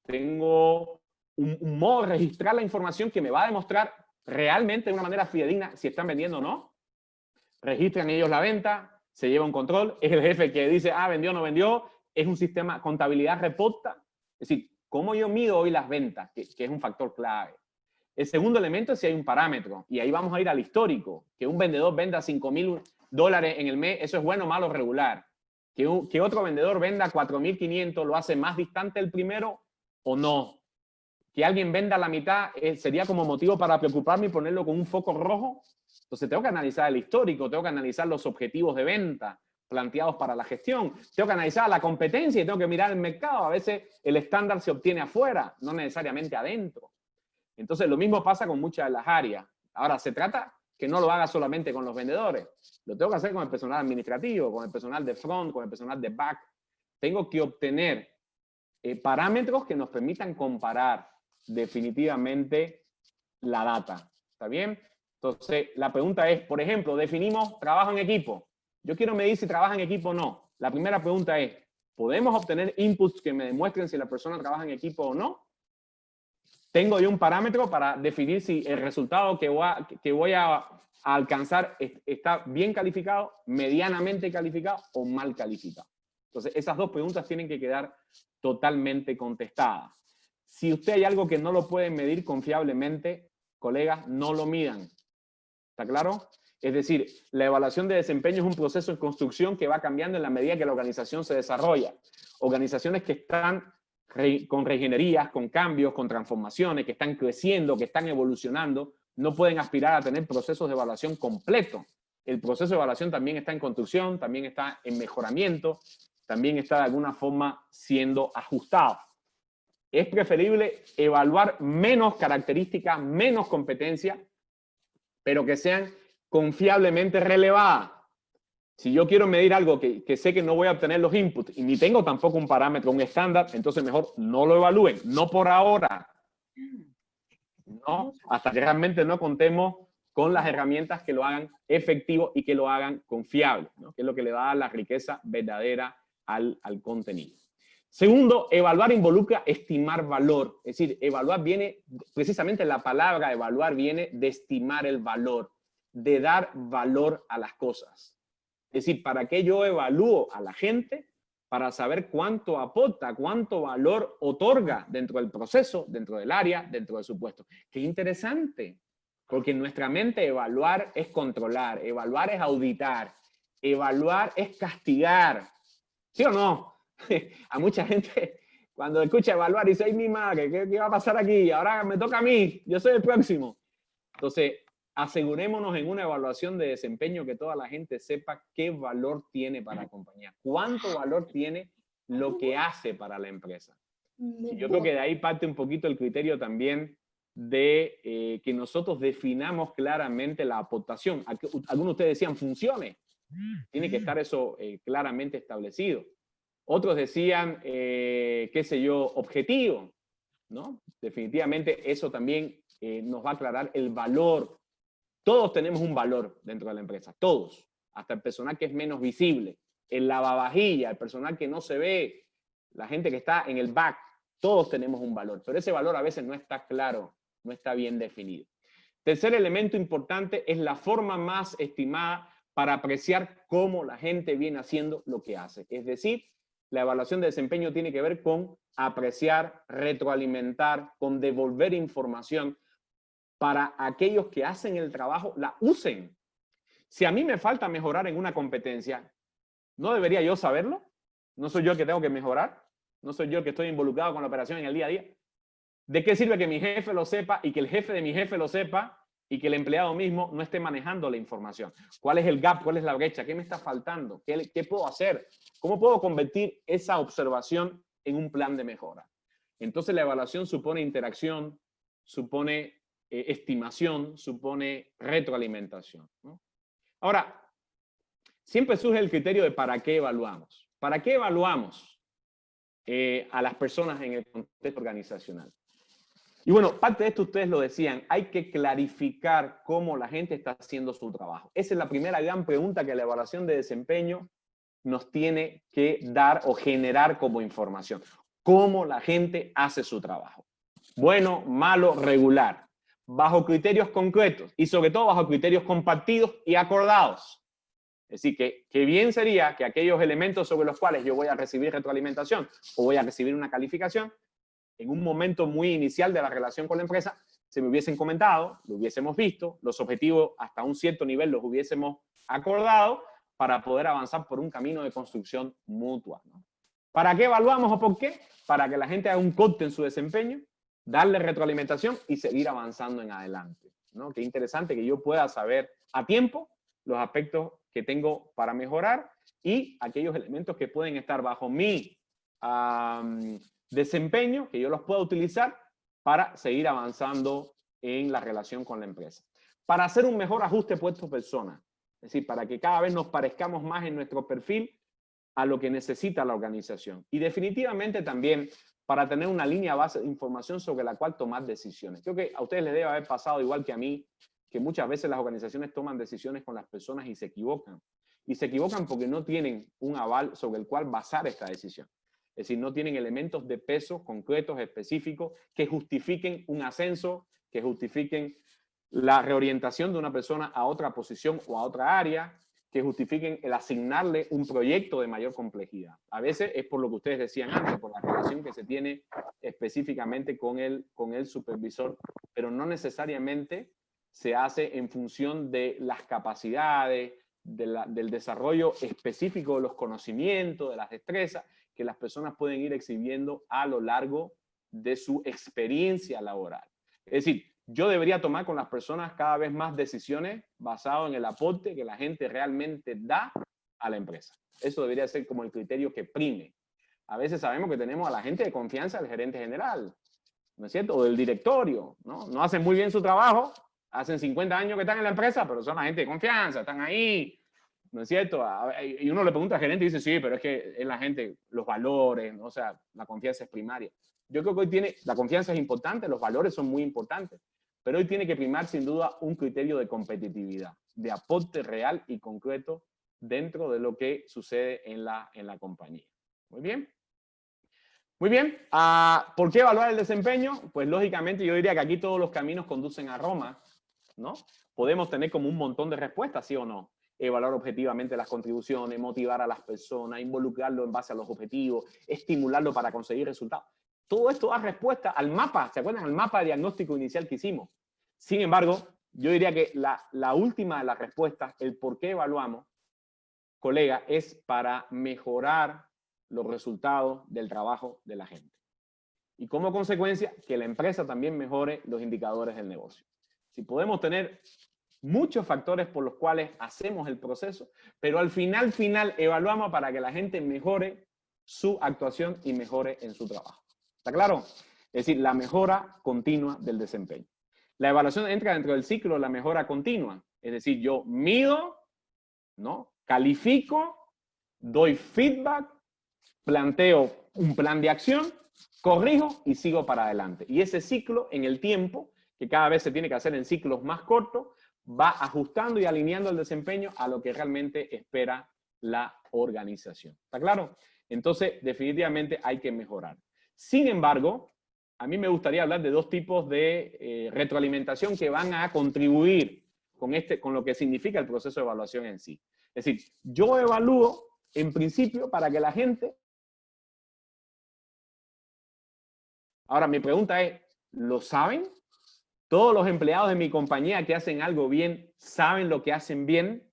¿Tengo un modo de registrar la información que me va a demostrar realmente de una manera fidedigna si están vendiendo o no? Registran ellos la venta, se lleva un control, es el jefe que dice, vendió o no vendió, es un sistema, contabilidad reporta. Es decir, ¿cómo yo mido hoy las ventas? Que es un factor clave. El segundo elemento es si hay un parámetro, y ahí vamos a ir al histórico. Que un vendedor venda $5,000 en el mes, eso es bueno, malo, regular. Que otro vendedor venda 4.500, ¿lo hace más distante el primero o no? Que alguien venda la mitad, ¿sería como motivo para preocuparme y ponerlo con un foco rojo? Entonces tengo que analizar el histórico, tengo que analizar los objetivos de venta planteados para la gestión, tengo que analizar la competencia y tengo que mirar el mercado. A veces el estándar se obtiene afuera, no necesariamente adentro. Entonces lo mismo pasa con muchas de las áreas. Ahora, se trata que no lo haga solamente con los vendedores. Lo tengo que hacer con el personal administrativo, con el personal de front, con el personal de back. Tengo que obtener parámetros que nos permitan comparar definitivamente la data. ¿Está bien? Entonces, la pregunta es, por ejemplo, definimos trabajo en equipo. Yo quiero medir si trabaja en equipo o no. La primera pregunta es, ¿podemos obtener inputs que me demuestren si la persona trabaja en equipo o no? Tengo yo un parámetro para definir si el resultado que voy a alcanzar está bien calificado, medianamente calificado o mal calificado. Entonces, esas dos preguntas tienen que quedar totalmente contestadas. Si usted hay algo que no lo pueden medir confiablemente, colegas, no lo midan. ¿Está claro? Es decir, la evaluación de desempeño es un proceso de construcción que va cambiando en la medida que la organización se desarrolla. Organizaciones que están con reingenierías, con cambios, con transformaciones, que están creciendo, que están evolucionando, no pueden aspirar a tener procesos de evaluación completos. El proceso de evaluación también está en construcción, también está en mejoramiento, también está de alguna forma siendo ajustado. Es preferible evaluar menos características, menos competencias, pero que sean confiablemente relevadas. Si yo quiero medir algo que sé que no voy a obtener los inputs y ni tengo tampoco un parámetro, un estándar, entonces mejor no lo evalúen, no por ahora. No, hasta que realmente no contemos con las herramientas que lo hagan efectivo y que lo hagan confiable, ¿no? Que es lo que le da la riqueza verdadera al contenido. Segundo, evaluar involucra estimar valor. Es decir, evaluar viene, precisamente la palabra evaluar viene de estimar el valor, de dar valor a las cosas. Es decir, ¿para qué yo evalúo a la gente? Para saber cuánto aporta, cuánto valor otorga dentro del proceso, dentro del área, dentro de su puesto. ¡Qué interesante! Porque en nuestra mente evaluar es controlar, evaluar es auditar, evaluar es castigar. ¿Sí o no? A mucha gente cuando escucha evaluar dice, ¡ay, mi madre! ¿Qué va a pasar aquí? Ahora me toca a mí, yo soy el próximo. Entonces, asegurémonos en una evaluación de desempeño que toda la gente sepa qué valor tiene para la compañía, cuánto valor tiene lo que hace para la empresa. Y yo creo que de ahí parte un poquito el criterio también de que nosotros definamos claramente la aportación. Algunos de ustedes decían funciones. Tiene que estar eso claramente establecido. Otros decían, qué sé yo, objetivo, ¿no? Definitivamente eso también nos va a aclarar el valor. Todos tenemos un valor dentro de la empresa, todos. Hasta el personal que es menos visible, el lavavajilla, el personal que no se ve, la gente que está en el back, todos tenemos un valor. Pero ese valor a veces no está claro, no está bien definido. Tercer elemento importante es la forma más estimada para apreciar cómo la gente viene haciendo lo que hace. Es decir, la evaluación de desempeño tiene que ver con apreciar, retroalimentar, con devolver información para aquellos que hacen el trabajo, la usen. Si a mí me falta mejorar en una competencia, ¿no debería yo saberlo? ¿No soy yo el que tengo que mejorar? ¿No soy yo el que estoy involucrado con la operación en el día a día? ¿De qué sirve que mi jefe lo sepa y que el jefe de mi jefe lo sepa y que el empleado mismo no esté manejando la información? ¿Cuál es el gap? ¿Cuál es la brecha? ¿Qué me está faltando? ¿Qué puedo hacer? ¿Cómo puedo convertir esa observación en un plan de mejora? Entonces la evaluación supone interacción, supone estimación, supone retroalimentación, ¿no? Ahora, siempre surge el criterio de para qué evaluamos. ¿Para qué evaluamos a las personas en el contexto organizacional? Y bueno, parte de esto ustedes lo decían, hay que clarificar cómo la gente está haciendo su trabajo. Esa es la primera gran pregunta que la evaluación de desempeño nos tiene que dar o generar como información. ¿Cómo la gente hace su trabajo? Bueno, malo, regular. Bajo criterios concretos y sobre todo bajo criterios compartidos y acordados. Es decir, que bien sería que aquellos elementos sobre los cuales yo voy a recibir retroalimentación o voy a recibir una calificación, en un momento muy inicial de la relación con la empresa, se me hubiesen comentado, lo hubiésemos visto, los objetivos hasta un cierto nivel los hubiésemos acordado para poder avanzar por un camino de construcción mutua, ¿no? ¿Para qué evaluamos o por qué? Para que la gente haga un corte en su desempeño, darle retroalimentación y seguir avanzando en adelante, ¿no? Qué interesante que yo pueda saber a tiempo los aspectos que tengo para mejorar y aquellos elementos que pueden estar bajo mi desempeño, que yo los pueda utilizar para seguir avanzando en la relación con la empresa. Para hacer un mejor ajuste puesto-persona, es decir, para que cada vez nos parezcamos más en nuestro perfil a lo que necesita la organización. Y definitivamente también para tener una línea base de información sobre la cual tomar decisiones. Creo que a ustedes les debe haber pasado igual que a mí, que muchas veces las organizaciones toman decisiones con las personas y se equivocan. Y se equivocan porque no tienen un aval sobre el cual basar esta decisión. Es decir, no tienen elementos de peso concretos, específicos, que justifiquen un ascenso, que justifiquen la reorientación de una persona a otra posición o a otra área, que justifiquen el asignarle un proyecto de mayor complejidad. A veces es por lo que ustedes decían antes, por la relación que se tiene específicamente con el supervisor, pero no necesariamente se hace en función de las capacidades, del desarrollo específico de los conocimientos, de las destrezas que las personas pueden ir exhibiendo a lo largo de su experiencia laboral. Es decir, yo debería tomar con las personas cada vez más decisiones basadas en el aporte que la gente realmente da a la empresa. Eso debería ser como el criterio que prime. A veces sabemos que tenemos a la gente de confianza del gerente general, ¿no es cierto? O del directorio, ¿no? No hacen muy bien su trabajo, hacen 50 años que están en la empresa, pero son la gente de confianza, están ahí, ¿no es cierto? Y uno le pregunta al gerente y dice, sí, pero es que es la gente, los valores, ¿no? O sea, la confianza es primaria. Yo creo que hoy la confianza es importante, los valores son muy importantes, pero hoy tiene que primar sin duda un criterio de competitividad, de aporte real y concreto dentro de lo que sucede en la compañía. Muy bien. Muy bien. ¿Por qué evaluar el desempeño? Pues lógicamente yo diría que aquí todos los caminos conducen a Roma, ¿no? Podemos tener como un montón de respuestas, ¿sí o no? Evaluar objetivamente las contribuciones, motivar a las personas, involucrarlo en base a los objetivos, estimularlo para conseguir resultados. Todo esto da respuesta al mapa, ¿se acuerdan? Al mapa de diagnóstico inicial que hicimos. Sin embargo, yo diría que la última de las respuestas, el por qué evaluamos, colega, es para mejorar los resultados del trabajo de la gente. Y como consecuencia, que la empresa también mejore los indicadores del negocio. Si podemos tener muchos factores por los cuales hacemos el proceso, pero al final evaluamos para que la gente mejore su actuación y mejore en su trabajo. ¿Está claro? Es decir, la mejora continua del desempeño. La evaluación entra dentro del ciclo de la mejora continua. Es decir, yo mido, ¿no? Califico, doy feedback, planteo un plan de acción, corrijo y sigo para adelante. Y ese ciclo en el tiempo, que cada vez se tiene que hacer en ciclos más cortos, va ajustando y alineando el desempeño a lo que realmente espera la organización. ¿Está claro? Entonces, definitivamente hay que mejorar. Sin embargo, a mí me gustaría hablar de dos tipos de retroalimentación que van a contribuir con lo que significa el proceso de evaluación en sí. Es decir, yo evalúo en principio para que la gente... Ahora, mi pregunta es, ¿lo saben? ¿Todos los empleados de mi compañía que hacen algo bien saben lo que hacen bien?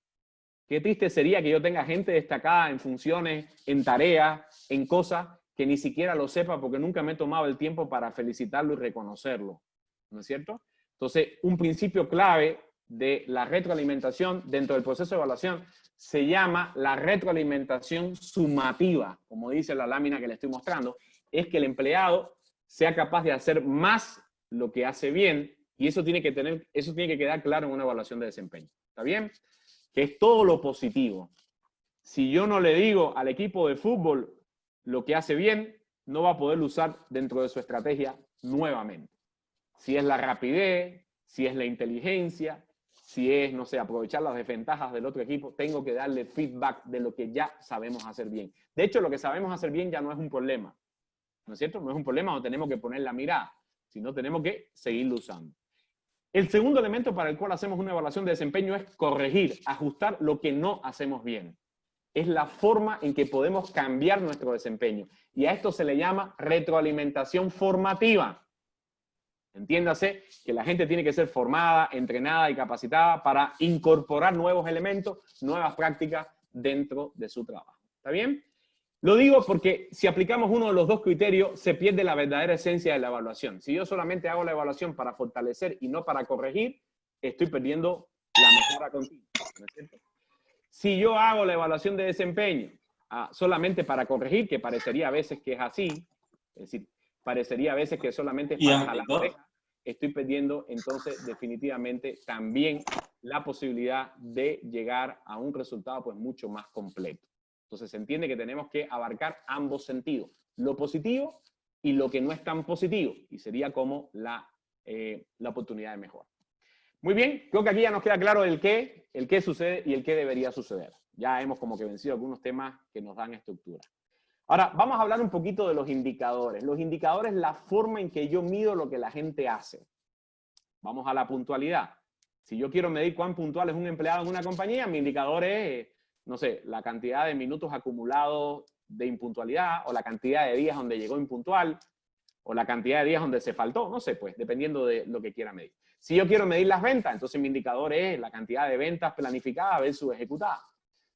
Qué triste sería que yo tenga gente destacada en funciones, en tareas, en cosas que ni siquiera lo sepa porque nunca me he tomado el tiempo para felicitarlo y reconocerlo. ¿No es cierto? Entonces, un principio clave de la retroalimentación dentro del proceso de evaluación se llama la retroalimentación sumativa, como dice la lámina que le estoy mostrando, es que el empleado sea capaz de hacer más lo que hace bien, y eso tiene que quedar claro en una evaluación de desempeño. ¿Está bien? Que es todo lo positivo. Si yo no le digo al equipo de fútbol lo que hace bien, no va a poderlo usar dentro de su estrategia nuevamente. Si es la rapidez, si es la inteligencia, si es, no sé, aprovechar las desventajas del otro equipo, tengo que darle feedback de lo que ya sabemos hacer bien. De hecho, lo que sabemos hacer bien ya no es un problema. ¿No es cierto? No es un problema donde tenemos que poner la mirada, sino tenemos que seguirlo usando. El segundo elemento para el cual hacemos una evaluación de desempeño es corregir, ajustar lo que no hacemos bien. Es la forma en que podemos cambiar nuestro desempeño. Y a esto se le llama retroalimentación formativa. Entiéndase que la gente tiene que ser formada, entrenada y capacitada para incorporar nuevos elementos, nuevas prácticas dentro de su trabajo. ¿Está bien? Lo digo porque si aplicamos uno de los dos criterios, se pierde la verdadera esencia de la evaluación. Si yo solamente hago la evaluación para fortalecer y no para corregir, estoy perdiendo la mejora continua. ¿No es cierto? Si yo hago la evaluación de desempeño solamente para corregir, que parecería a veces que es así, es decir, parecería a veces que solamente es para jalar la oreja, estoy perdiendo entonces definitivamente también la posibilidad de llegar a un resultado pues mucho más completo. Entonces se entiende que tenemos que abarcar ambos sentidos, lo positivo y lo que no es tan positivo, y sería como la oportunidad de mejora. Muy bien, creo que aquí ya nos queda claro el qué sucede y el qué debería suceder. Ya hemos como que vencido algunos temas que nos dan estructura. Ahora, vamos a hablar un poquito de los indicadores. Los indicadores es la forma en que yo mido lo que la gente hace. Vamos a la puntualidad. Si yo quiero medir cuán puntual es un empleado en una compañía, mi indicador es, no sé, la cantidad de minutos acumulados de impuntualidad, o la cantidad de días donde llegó impuntual, o la cantidad de días donde se faltó, no sé, pues, dependiendo de lo que quiera medir. Si yo quiero medir las ventas, entonces mi indicador es la cantidad de ventas planificadas versus ejecutadas.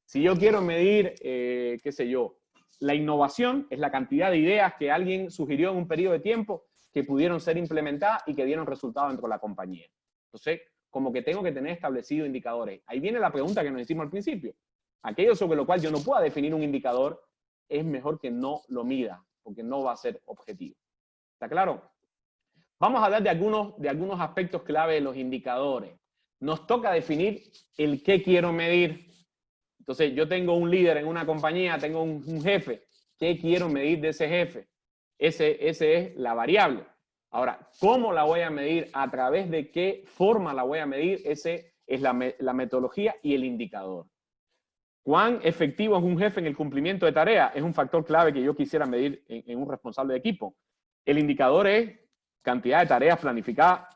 Si yo quiero medir, qué sé yo, la innovación, es la cantidad de ideas que alguien sugirió en un periodo de tiempo que pudieron ser implementadas y que dieron resultado dentro de la compañía. Entonces, como que tengo que tener establecidos indicadores. Ahí viene la pregunta que nos hicimos al principio. Aquello sobre lo cual yo no pueda definir un indicador, es mejor que no lo mida, porque no va a ser objetivo. ¿Está claro? Vamos a hablar de algunos aspectos clave de los indicadores. Nos toca definir el qué quiero medir. Entonces, yo tengo un líder en una compañía, tengo un jefe. ¿Qué quiero medir de ese jefe? Ese es la variable. Ahora, ¿cómo la voy a medir? ¿A través de qué forma la voy a medir? Ese es la metodología y el indicador. ¿Cuán efectivo es un jefe en el cumplimiento de tareas? Es un factor clave que yo quisiera medir en un responsable de equipo. El indicador es cantidad de tareas planificadas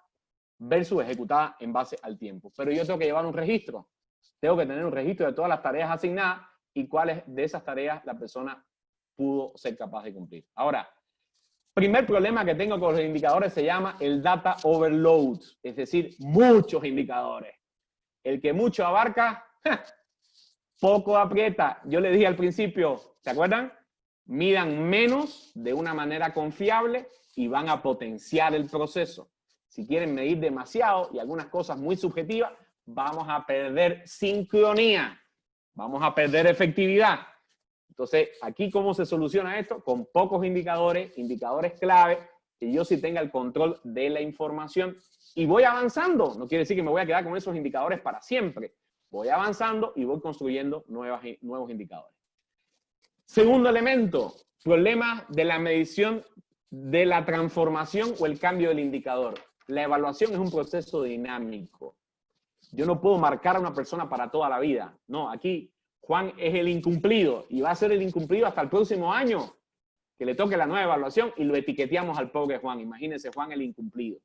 versus ejecutadas en base al tiempo. Pero yo tengo que llevar un registro. Tengo que tener un registro de todas las tareas asignadas y cuáles de esas tareas la persona pudo ser capaz de cumplir. Ahora, primer problema que tengo con los indicadores se llama el data overload, es decir, muchos indicadores. El que mucho abarca, poco aprieta. Yo le dije al principio, ¿se acuerdan? Midan menos de una manera confiable y van a potenciar el proceso. Si quieren medir demasiado y algunas cosas muy subjetivas, vamos a perder sincronía, vamos a perder efectividad. Entonces, aquí, ¿cómo se soluciona esto? Con pocos indicadores, indicadores clave, que yo sí tenga el control de la información y voy avanzando. No quiere decir que me voy a quedar con esos indicadores para siempre. Voy avanzando y voy construyendo nuevos indicadores. Segundo elemento, problemas de la medición de la transformación o el cambio del indicador. La evaluación es un proceso dinámico. Yo no puedo marcar a una persona para toda la vida. No, aquí Juan es el incumplido y va a ser el incumplido hasta el próximo año que le toque la nueva evaluación y lo etiqueteamos al pobre Juan. Imagínense, Juan el incumplido.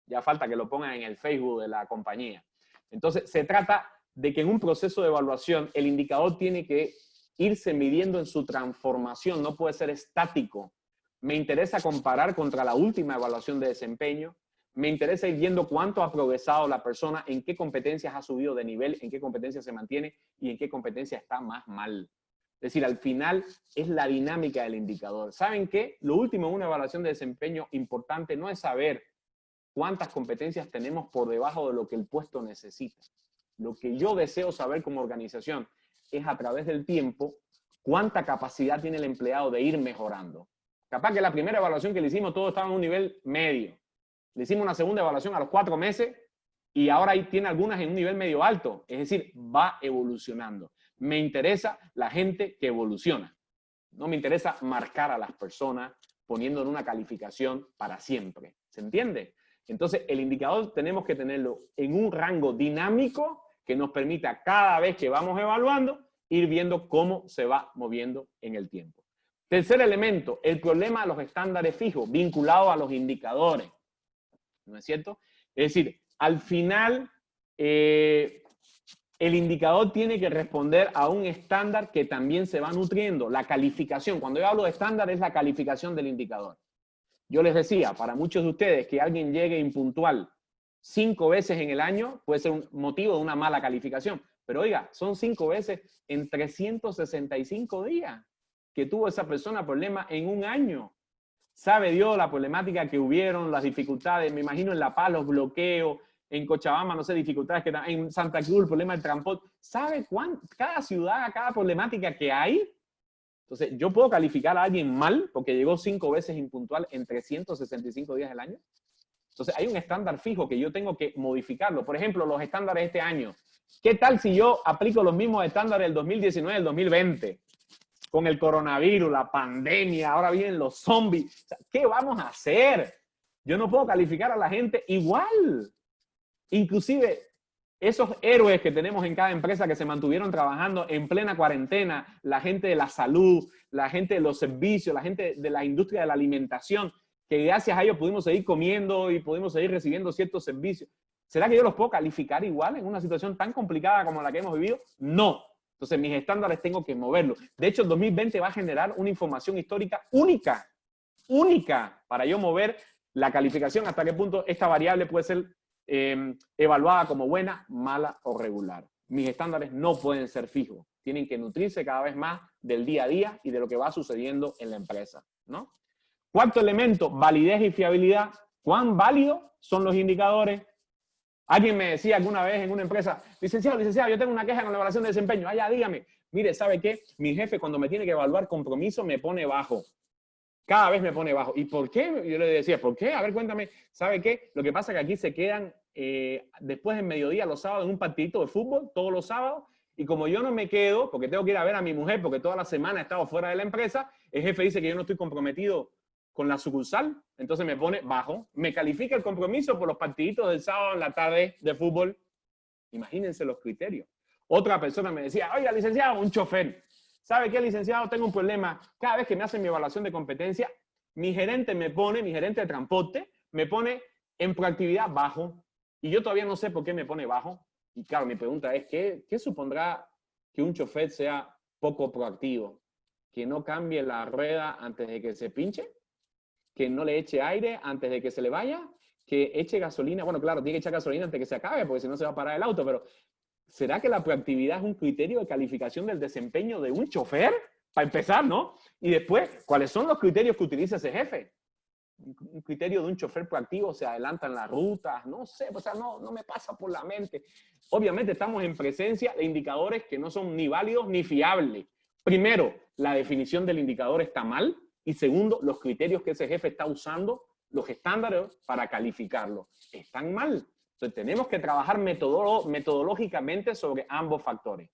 Ya falta que lo pongan en el Facebook de la compañía. Entonces, se trata de que en un proceso de evaluación el indicador tiene que irse midiendo en su transformación, no puede ser estático. Me interesa comparar contra la última evaluación de desempeño, Me interesa ir viendo cuánto ha progresado la persona, en qué competencias ha subido de nivel, en qué competencias se mantiene y en qué competencia está más mal. Es decir, al final es la dinámica del indicador. ¿Saben qué? Lo último en una evaluación de desempeño importante no es saber cuántas competencias tenemos por debajo de lo que el puesto necesita. Lo que yo deseo saber como organización es a través del tiempo cuánta capacidad tiene el empleado de ir mejorando. Capaz que la primera evaluación que le hicimos todos estaba en un nivel medio. Le hicimos una segunda evaluación a los 4 meses y ahora ahí tiene algunas en un nivel medio alto. Es decir, va evolucionando. Me interesa la gente que evoluciona. No me interesa marcar a las personas poniendo en una calificación para siempre. ¿Se entiende? Entonces, el indicador tenemos que tenerlo en un rango dinámico que nos permita cada vez que vamos evaluando ir viendo cómo se va moviendo en el tiempo. Tercer elemento, el problema de los estándares fijos vinculados a los indicadores. ¿No es cierto? Es decir, al final el indicador tiene que responder a un estándar que también se va nutriendo. La calificación, cuando yo hablo de estándar es la calificación del indicador. Yo les decía, para muchos de ustedes, que alguien llegue impuntual 5 veces en el año puede ser un motivo de una mala calificación. Pero oiga, son 5 veces en 365 días que tuvo esa persona problemas en un año. Sabe Dios la problemática que hubieron, las dificultades, me imagino en La Paz los bloqueos, en Cochabamba, no sé, dificultades que en Santa Cruz, el problema del transporte. ¿Sabe cada ciudad, cada problemática que hay? Entonces, ¿yo puedo calificar a alguien mal porque llegó 5 veces impuntual en 365 días del año? Entonces, hay un estándar fijo que yo tengo que modificarlo. Por ejemplo, los estándares de este año. ¿Qué tal si yo aplico los mismos estándares del 2019 y del 2020? Con el coronavirus, la pandemia, ahora vienen los zombies. O sea, ¿qué vamos a hacer? Yo no puedo calificar a la gente igual. Inclusive, esos héroes que tenemos en cada empresa que se mantuvieron trabajando en plena cuarentena, la gente de la salud, la gente de los servicios, la gente de la industria de la alimentación, que gracias a ellos pudimos seguir comiendo y pudimos seguir recibiendo ciertos servicios. ¿Será que yo los puedo calificar igual en una situación tan complicada como la que hemos vivido? No. Entonces, mis estándares tengo que moverlos. De hecho, el 2020 va a generar una información histórica única para yo mover la calificación, hasta qué punto esta variable puede ser evaluada como buena, mala o regular. Mis estándares no pueden ser fijos. Tienen que nutrirse cada vez más del día a día y de lo que va sucediendo en la empresa, ¿no? Cuarto elemento, validez y fiabilidad. ¿Cuán válidos son los indicadores? Alguien me decía alguna vez en una empresa, licenciado, yo tengo una queja con la evaluación de desempeño. Ah, ya, dígame. Mire, ¿sabe qué? Mi jefe cuando me tiene que evaluar compromiso me pone bajo. Cada vez me pone bajo. ¿Y por qué? Yo le decía, ¿por qué? A ver, cuéntame. ¿Sabe qué? Lo que pasa es que aquí se quedan después del mediodía los sábados en un partidito de fútbol, todos los sábados. Y como yo no me quedo, porque tengo que ir a ver a mi mujer, porque toda la semana he estado fuera de la empresa, el jefe dice que yo no estoy comprometido con la sucursal, entonces me pone bajo. Me califica el compromiso por los partiditos del sábado en la tarde de fútbol. Imagínense los criterios. Otra persona me decía, oiga, licenciado, un chofer. ¿Sabe qué, licenciado? Tengo un problema. Cada vez que me hacen mi evaluación de competencia, mi gerente de transporte, me pone en proactividad bajo. Y yo todavía no sé por qué me pone bajo. Y claro, mi pregunta es, ¿qué supondrá que un chofer sea poco proactivo? ¿Que no cambie la rueda antes de que se pinche? ¿Que no le eche aire antes de que se le vaya? ¿Que eche gasolina? Bueno, claro, tiene que echar gasolina antes de que se acabe, porque si no se va a parar el auto, pero ¿será que la proactividad es un criterio de calificación del desempeño de un chofer? Para empezar, ¿no? Y después, ¿cuáles son los criterios que utiliza ese jefe? Un criterio de un chofer proactivo, se adelantan las rutas, no sé, o sea, no me pasa por la mente. Obviamente estamos en presencia de indicadores que no son ni válidos ni fiables. Primero, la definición del indicador está mal. Y segundo, los criterios que ese jefe está usando, los estándares para calificarlo, están mal. Entonces tenemos que trabajar metodológicamente sobre ambos factores.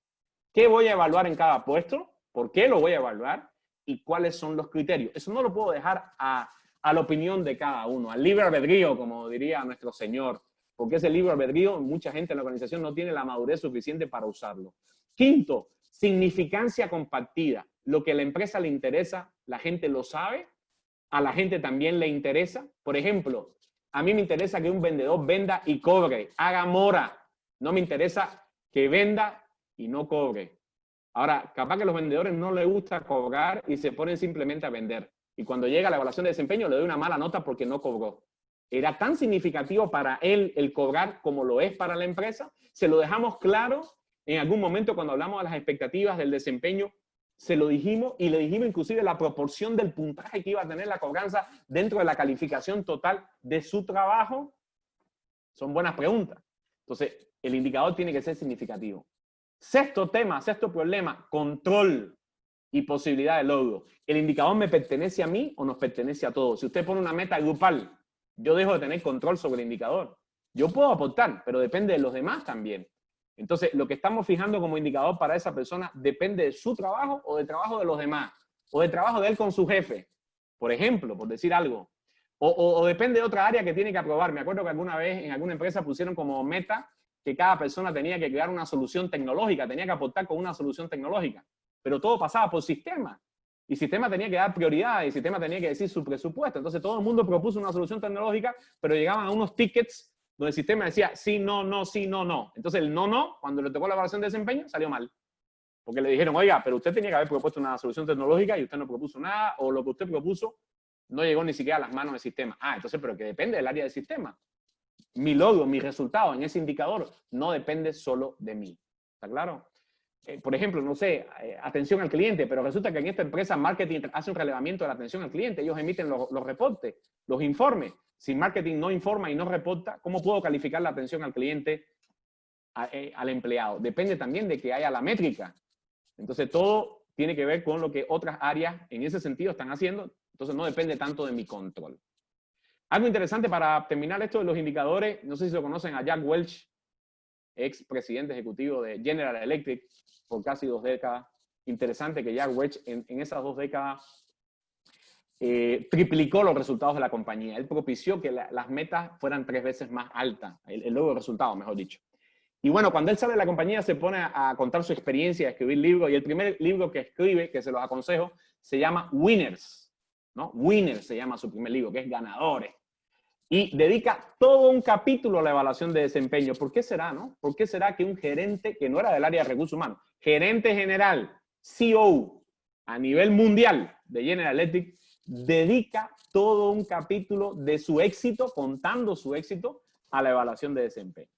¿Qué voy a evaluar en cada puesto? ¿Por qué lo voy a evaluar? ¿Y cuáles son los criterios? Eso no lo puedo dejar a la opinión de cada uno, al libre albedrío, como diría nuestro Señor. Porque ese libre albedrío, mucha gente en la organización no tiene la madurez suficiente para usarlo. Quinto, significancia compartida. Lo que a la empresa le interesa, la gente lo sabe, a la gente también le interesa. Por ejemplo, a mí me interesa que un vendedor venda y cobre, haga mora. No me interesa que venda y no cobre. Ahora, capaz que a los vendedores no les gusta cobrar y se ponen simplemente a vender. Y cuando llega la evaluación de desempeño le doy una mala nota porque no cobró. era tan significativo para él el cobrar como lo es para la empresa. Se lo dejamos claro en algún momento cuando hablamos de las expectativas del desempeño. Se lo dijimos y le dijimos inclusive la proporción del puntaje que iba a tener la cobranza dentro de la calificación total de su trabajo. Son buenas preguntas. Entonces, el indicador tiene que ser significativo. Sexto tema, sexto problema, control y posibilidad de logro. ¿El indicador me pertenece a mí o nos pertenece a todos? Si usted pone una meta grupal, yo dejo de tener control sobre el indicador. Yo puedo aportar, pero depende de los demás también. Entonces, lo que estamos fijando como indicador para esa persona depende de su trabajo o del trabajo de los demás, o del trabajo de él con su jefe, por ejemplo, por decir algo. O depende de otra área que tiene que aprobar. Me acuerdo que alguna vez en alguna empresa pusieron como meta que cada persona tenía que crear una solución tecnológica, tenía que aportar con una solución tecnológica. Pero todo pasaba por sistema. Y sistema tenía que dar prioridad, y sistema tenía que decir su presupuesto. Entonces todo el mundo propuso una solución tecnológica, pero llegaban a unos tickets donde el sistema decía sí, no, no, sí, no, no. Entonces el no, no, cuando le tocó la evaluación de desempeño, salió mal. Porque le dijeron, oiga, pero usted tenía que haber propuesto una solución tecnológica y usted no propuso nada, o lo que usted propuso no llegó ni siquiera a las manos del sistema. Ah, entonces, pero que depende del área del sistema. Mi logro, mi resultado en ese indicador no depende solo de mí. ¿Está claro? Por ejemplo, no sé, atención al cliente, pero resulta que en esta empresa marketing hace un relevamiento de la atención al cliente. Ellos emiten los reportes, los informes. Si marketing no informa y no reporta, ¿cómo puedo calificar la atención al cliente, al empleado? Depende también de que haya la métrica. Entonces, todo tiene que ver con lo que otras áreas en ese sentido están haciendo. Entonces, no depende tanto de mi control. Algo interesante para terminar esto de los indicadores, no sé si lo conocen a Jack Welch, ex presidente ejecutivo de General Electric por casi 2 décadas. Interesante que Jack Welch en esas 2 décadas triplicó los resultados de la compañía. Él propició que las metas fueran 3 veces más altas, el logro de resultados, mejor dicho. Y bueno, cuando él sale de la compañía se pone a contar su experiencia, a escribir libros, y el primer libro que escribe, que se los aconsejo, se llama Winners, ¿no? Winners se llama su primer libro, que es Ganadores. Y dedica todo un capítulo a la evaluación de desempeño. ¿Por qué será, no? ¿Por qué será que un gerente, que no era del área de recursos humanos, gerente general, CEO, a nivel mundial de General Electric, dedica todo un capítulo de su éxito, contando su éxito, a la evaluación de desempeño?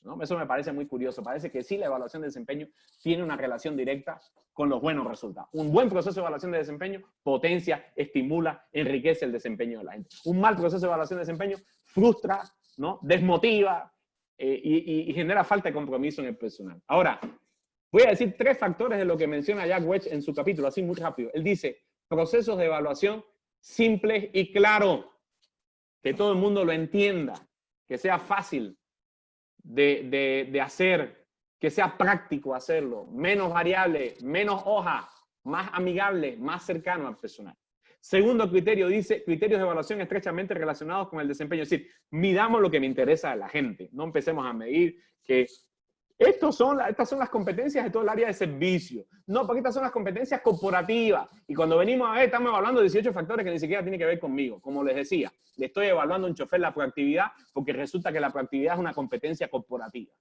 ¿No? Eso me parece muy curioso. Parece que sí, la evaluación de desempeño tiene una relación directa con los buenos resultados. Un buen proceso de evaluación de desempeño potencia, estimula, enriquece el desempeño de la gente. Un mal proceso de evaluación de desempeño frustra, ¿no? Desmotiva y genera falta de compromiso en el personal. Ahora, voy a decir 3 factores de lo que menciona Jack Welch en su capítulo, así muy rápido. Él dice, procesos de evaluación simples y claros, que todo el mundo lo entienda, que sea fácil de hacer, que sea práctico hacerlo, menos variables, menos hojas, más amigable, más cercano al personal. Segundo criterio dice, criterios de evaluación estrechamente relacionados con el desempeño. Es decir, midamos lo que me interesa de la gente. No empecemos a medir que estas son las competencias de todo el área de servicio. No, porque estas son las competencias corporativas. Y cuando venimos a ver, estamos evaluando 18 factores que ni siquiera tienen que ver conmigo. Como les decía, le estoy evaluando a un chofer la proactividad porque resulta que la proactividad es una competencia corporativa.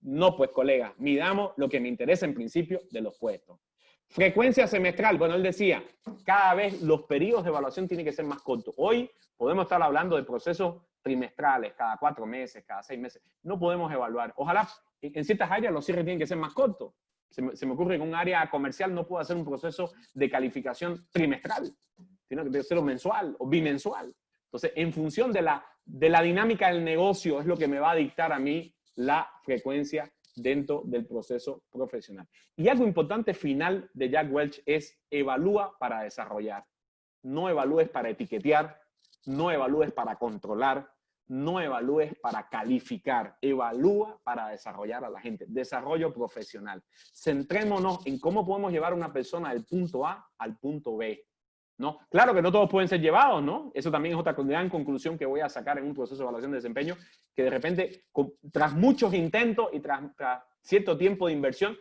No, pues, colegas, midamos lo que me interesa en principio de los puestos. Frecuencia semestral. Bueno, él decía, cada vez los periodos de evaluación tienen que ser más cortos. Hoy podemos estar hablando de procesos trimestrales, cada 4 meses, cada 6 meses. No podemos evaluar. Ojalá en ciertas áreas los cierres tienen que ser más cortos. Se me ocurre que en un área comercial no puedo hacer un proceso de calificación trimestral, sino que debe ser mensual o bimensual. Entonces, en función de la dinámica del negocio es lo que me va a dictar a mí la frecuencia dentro del proceso profesional. Y algo importante final de Jack Welch es evalúa para desarrollar. No evalúes para etiquetear, no evalúes para controlar, no evalúes para calificar, evalúa para desarrollar a la gente. Desarrollo profesional. Centrémonos en cómo podemos llevar a una persona del punto A al punto B, ¿no? Claro que no todos pueden ser llevados, ¿no? Eso también es otra gran conclusión que voy a sacar en un proceso de evaluación de desempeño, que de repente, tras muchos intentos y tras cierto tiempo de inversión,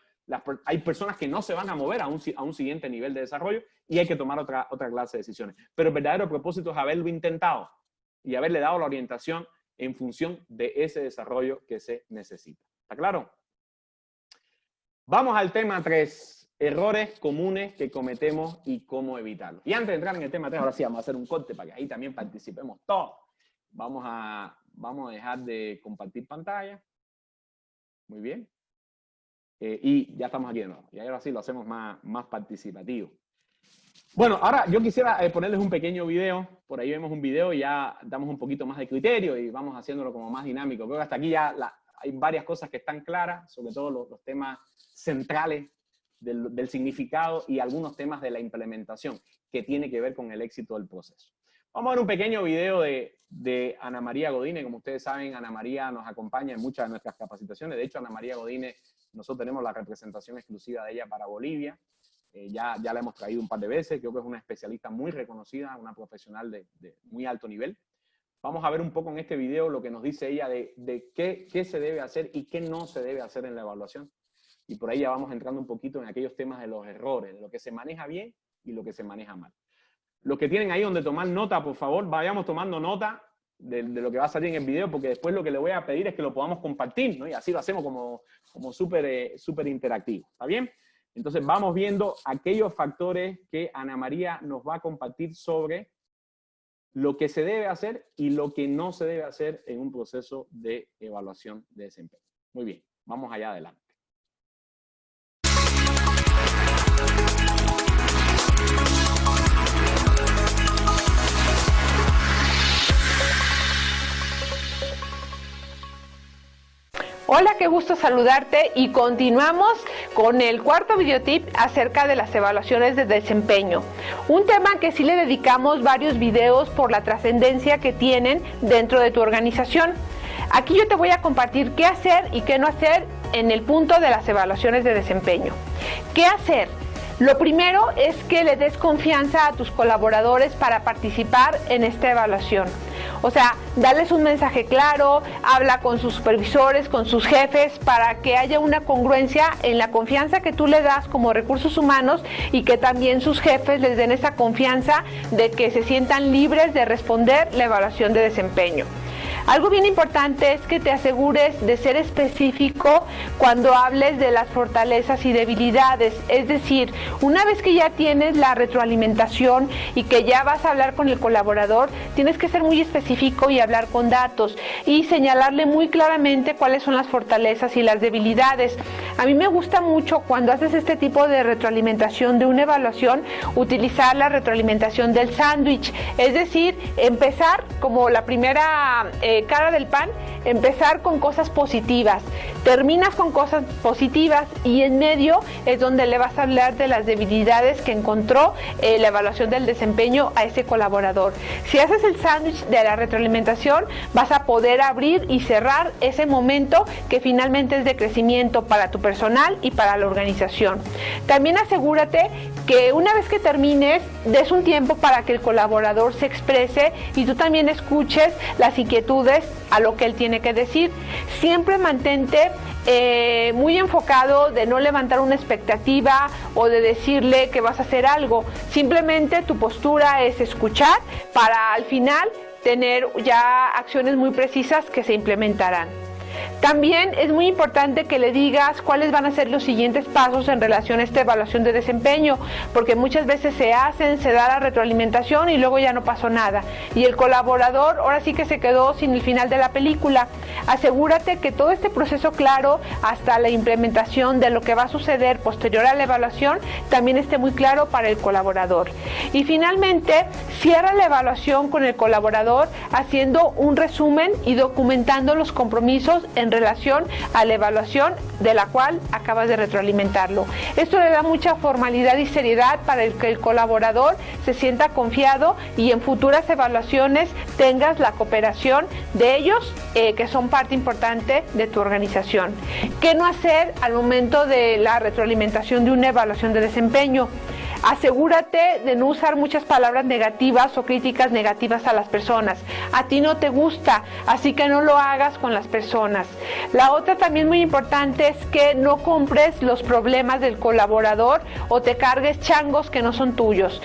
hay personas que no se van a mover a un siguiente nivel de desarrollo y hay que tomar otra clase de decisiones. Pero el verdadero propósito es haberlo intentado y haberle dado la orientación en función de ese desarrollo que se necesita. ¿Está claro? Vamos al tema 3. Errores comunes que cometemos y cómo evitarlos. Y antes de entrar en el tema 3, ahora sí vamos a hacer un corte para que ahí también participemos todos. Vamos a dejar de compartir pantalla. Muy bien. Y ya estamos aquí de nuevo. Y ahora sí lo hacemos más participativo. Bueno, ahora yo quisiera ponerles un pequeño video. Por ahí vemos un video y ya damos un poquito más de criterio y vamos haciéndolo como más dinámico. Creo que hasta aquí ya hay varias cosas que están claras, sobre todo los temas centrales del significado y algunos temas de la implementación que tiene que ver con el éxito del proceso. Vamos a ver un pequeño video de Ana María Godine. Como ustedes saben, Ana María nos acompaña en muchas de nuestras capacitaciones. De hecho, Ana María Godine, nosotros tenemos la representación exclusiva de ella para Bolivia. Ya la hemos traído un par de veces. Creo que es una especialista muy reconocida, una profesional de muy alto nivel. Vamos a ver un poco en este video lo que nos dice ella de qué se debe hacer y qué no se debe hacer en la evaluación. Y por ahí ya vamos entrando un poquito en aquellos temas de los errores, de lo que se maneja bien y lo que se maneja mal. Los que tienen ahí donde tomar nota, por favor, vayamos tomando nota de lo que va a salir en el video, porque después lo que le voy a pedir es que lo podamos compartir, ¿no? Y así lo hacemos como súper interactivo. ¿Está bien? Entonces vamos viendo aquellos factores que Ana María nos va a compartir sobre lo que se debe hacer y lo que no se debe hacer en un proceso de evaluación de desempeño. Muy bien, vamos allá adelante. Hola, qué gusto saludarte y continuamos con el cuarto videotip acerca de las evaluaciones de desempeño. Un tema que sí le dedicamos varios videos por la trascendencia que tienen dentro de tu organización. Aquí yo te voy a compartir qué hacer y qué no hacer en el punto de las evaluaciones de desempeño. ¿Qué hacer? Lo primero es que le des confianza a tus colaboradores para participar en esta evaluación. O sea, darles un mensaje claro, habla con sus supervisores, con sus jefes, para que haya una congruencia en la confianza que tú le das como recursos humanos y que también sus jefes les den esa confianza de que se sientan libres de responder la evaluación de desempeño. Algo bien importante es que te asegures de ser específico cuando hables de las fortalezas y debilidades. Es decir, una vez que ya tienes la retroalimentación y que ya vas a hablar con el colaborador, tienes que ser muy específico y hablar con datos y señalarle muy claramente cuáles son las fortalezas y las debilidades. A mí me gusta mucho cuando haces este tipo de retroalimentación de una evaluación, utilizar la retroalimentación del sándwich. Es decir, empezar como la primera cara del pan, empezar con cosas positivas, terminas con cosas positivas y en medio es donde le vas a hablar de las debilidades que encontró la evaluación del desempeño a ese colaborador. Si haces el sándwich de la retroalimentación, vas a poder abrir y cerrar ese momento que finalmente es de crecimiento para tu personal y para la organización. También asegúrate que una vez que termines, des un tiempo para que el colaborador se exprese y tú también escuches las inquietudes a lo que él tiene que decir. Siempre mantente muy enfocado de no levantar una expectativa o de decirle que vas a hacer algo. Simplemente tu postura es escuchar para al final tener ya acciones muy precisas que se implementarán. También es muy importante que le digas cuáles van a ser los siguientes pasos en relación a esta evaluación de desempeño, porque muchas veces se da la retroalimentación y luego ya no pasó nada. Y el colaborador ahora sí que se quedó sin el final de la película. Asegúrate que todo este proceso claro hasta la implementación de lo que va a suceder posterior a la evaluación también esté muy claro para el colaborador. Y finalmente, cierra la evaluación con el colaborador haciendo un resumen y documentando los compromisos en relación a la evaluación de la cual acabas de retroalimentarlo. Esto le da mucha formalidad y seriedad para que el colaborador se sienta confiado y en futuras evaluaciones tengas la cooperación de ellos, que son parte importante de tu organización. ¿Qué no hacer al momento de la retroalimentación de una evaluación de desempeño? Asegúrate de no usar muchas palabras negativas o críticas negativas a las personas. A ti no te gusta, así que no lo hagas con las personas. La otra también muy importante es que no compres los problemas del colaborador o te cargues changos que no son tuyos.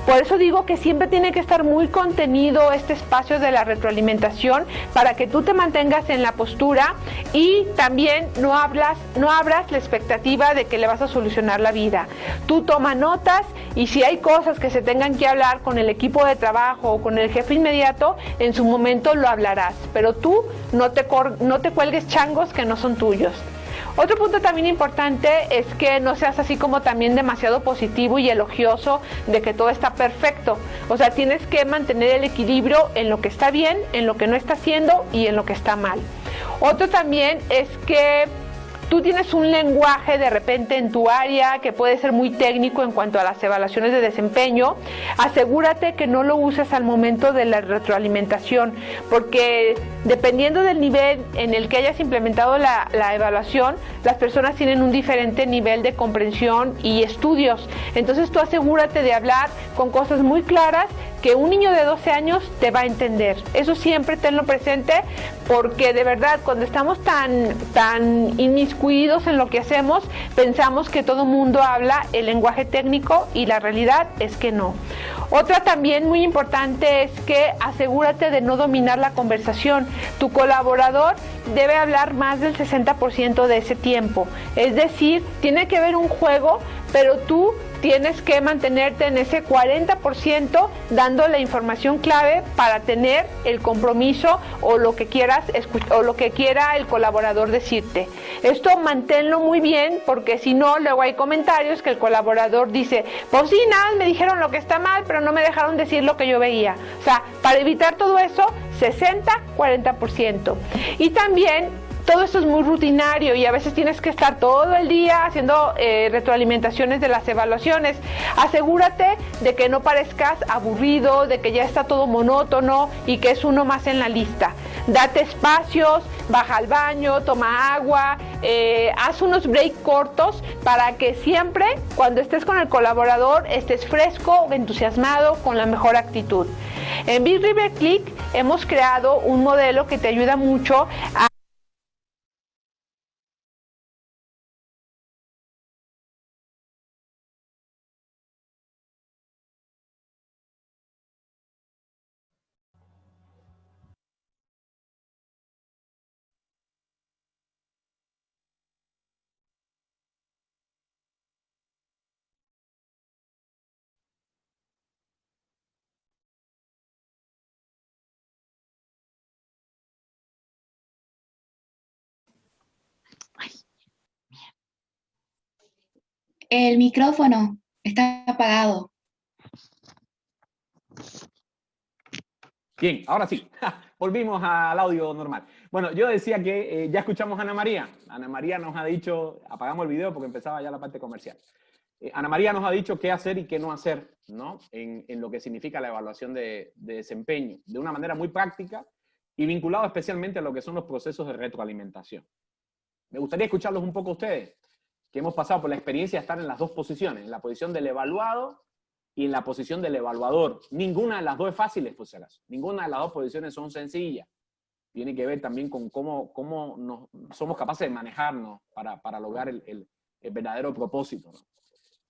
Por eso digo que siempre tiene que estar muy contenido este espacio de la retroalimentación para que tú te mantengas en la postura y también no abras la expectativa de que le vas a solucionar la vida. Tú toma notas y si hay cosas que se tengan que hablar con el equipo de trabajo o con el jefe inmediato, en su momento lo hablarás, pero tú no te cuelgues changos que no son tuyos. Otro punto también importante es que no seas así como también demasiado positivo y elogioso de que todo está perfecto. O sea, tienes que mantener el equilibrio en lo que está bien, en lo que no está haciendo y en lo que está mal. Otro también es que tú tienes un lenguaje de repente en tu área que puede ser muy técnico en cuanto a las evaluaciones de desempeño. Asegúrate que no lo uses al momento de la retroalimentación, porque dependiendo del nivel en el que hayas implementado la evaluación, las personas tienen un diferente nivel de comprensión y estudios. Entonces tú asegúrate de hablar con cosas muy claras que un niño de 12 años te va a entender. Eso siempre tenlo presente, porque de verdad cuando estamos tan inmiscuidos en lo que hacemos, pensamos que todo mundo habla el lenguaje técnico y la realidad es que no. Otra también muy importante es que asegúrate de no dominar la conversación. Tu colaborador debe hablar más del 60% de ese tiempo. Es decir, tiene que haber un juego, pero tú tienes que mantenerte en ese 40% dando la información clave para tener el compromiso o lo que quieras o lo que quiera el colaborador decirte. Esto manténlo muy bien, porque si no, luego hay comentarios que el colaborador dice, pues sí, nada, me dijeron lo que está mal, pero no me dejaron decir lo que yo veía. O sea, para evitar todo eso, 60-40%. Y también todo esto es muy rutinario y a veces tienes que estar todo el día haciendo retroalimentaciones de las evaluaciones. Asegúrate de que no parezcas aburrido, de que ya está todo monótono y que es uno más en la lista. Date espacios, baja al baño, toma agua, haz unos breaks cortos para que siempre cuando estés con el colaborador estés fresco, entusiasmado, con la mejor actitud. En Big River Click hemos creado un modelo que te ayuda mucho a El micrófono está apagado. Bien, ahora sí, volvimos al audio normal. Bueno, yo decía que ya escuchamos a Ana María. Ana María nos ha dicho, apagamos el video porque empezaba ya la parte comercial. Ana María nos ha dicho qué hacer y qué no hacer, ¿no? En lo que significa la evaluación de desempeño, de una manera muy práctica y vinculado especialmente a lo que son los procesos de retroalimentación. Me gustaría escucharlos un poco a ustedes, que hemos pasado por la experiencia de estar en las dos posiciones, en la posición del evaluado y en la posición del evaluador. Ninguna de las dos es fácil, por si acaso. Ninguna de las dos posiciones son sencillas. Tiene que ver también con cómo somos capaces de manejarnos para lograr el verdadero propósito, ¿no?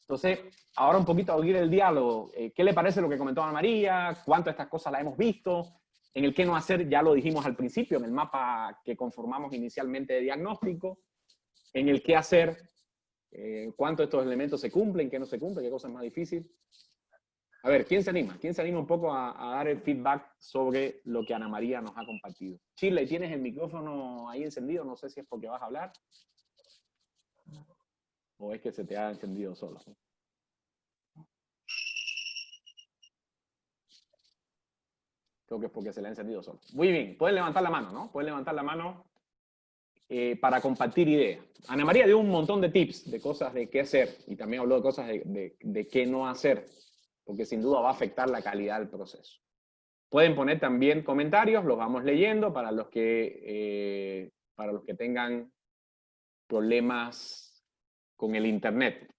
Entonces, ahora un poquito a oír el diálogo. ¿Qué le parece lo que comentó Ana María? ¿Cuánto de estas cosas las hemos visto? En el qué no hacer ya lo dijimos al principio, en el mapa que conformamos inicialmente de diagnóstico. En el qué hacer, cuánto de estos elementos se cumplen, qué no se cumplen, qué cosa es más difícil. A ver, ¿quién se anima? ¿Quién se anima un poco a dar el feedback sobre lo que Ana María nos ha compartido? Shirley, ¿tienes el micrófono ahí encendido? No sé si es porque vas a hablar. ¿O es que se te ha encendido solo? Creo que es porque se le ha encendido solo. Muy bien, pueden levantar la mano, ¿no? Pueden levantar la mano para compartir ideas. Ana María dio un montón de tips, de cosas de qué hacer, y también habló de cosas de qué no hacer, porque sin duda va a afectar la calidad del proceso. Pueden poner también comentarios, los vamos leyendo para los que tengan problemas con el internet.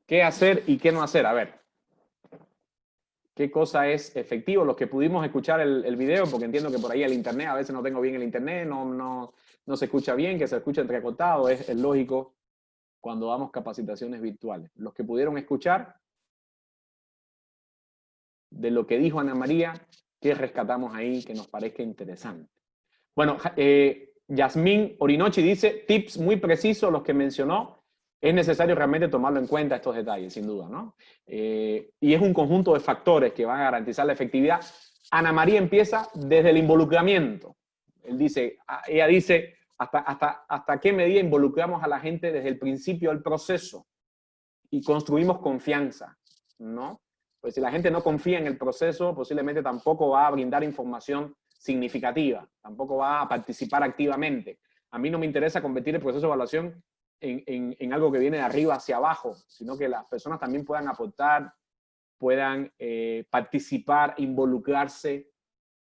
¿Qué hacer y qué no hacer? A ver, ¿qué cosa es efectivo? Los que pudimos escuchar el video, porque entiendo que por ahí el internet, a veces no tengo bien el internet, no se escucha bien, que se escucha entrecortado, es lógico cuando damos capacitaciones virtuales. Los que pudieron escuchar de lo que dijo Ana María, ¿qué rescatamos ahí que nos parezca interesante? Bueno, Yasmín Orinochi dice, tips muy precisos los que mencionó, es necesario realmente tomarlo en cuenta estos detalles, sin duda, ¿no? Y es un conjunto de factores que van a garantizar la efectividad. Ana María empieza desde el involucramiento. Ella dice, hasta qué medida involucramos a la gente desde el principio del proceso y construimos confianza, ¿no? Pues si la gente no confía en el proceso, posiblemente tampoco va a brindar información significativa, tampoco va a participar activamente. A mí no me interesa convertir el proceso de evaluación en algo que viene de arriba hacia abajo, sino que las personas también puedan aportar, puedan participar, involucrarse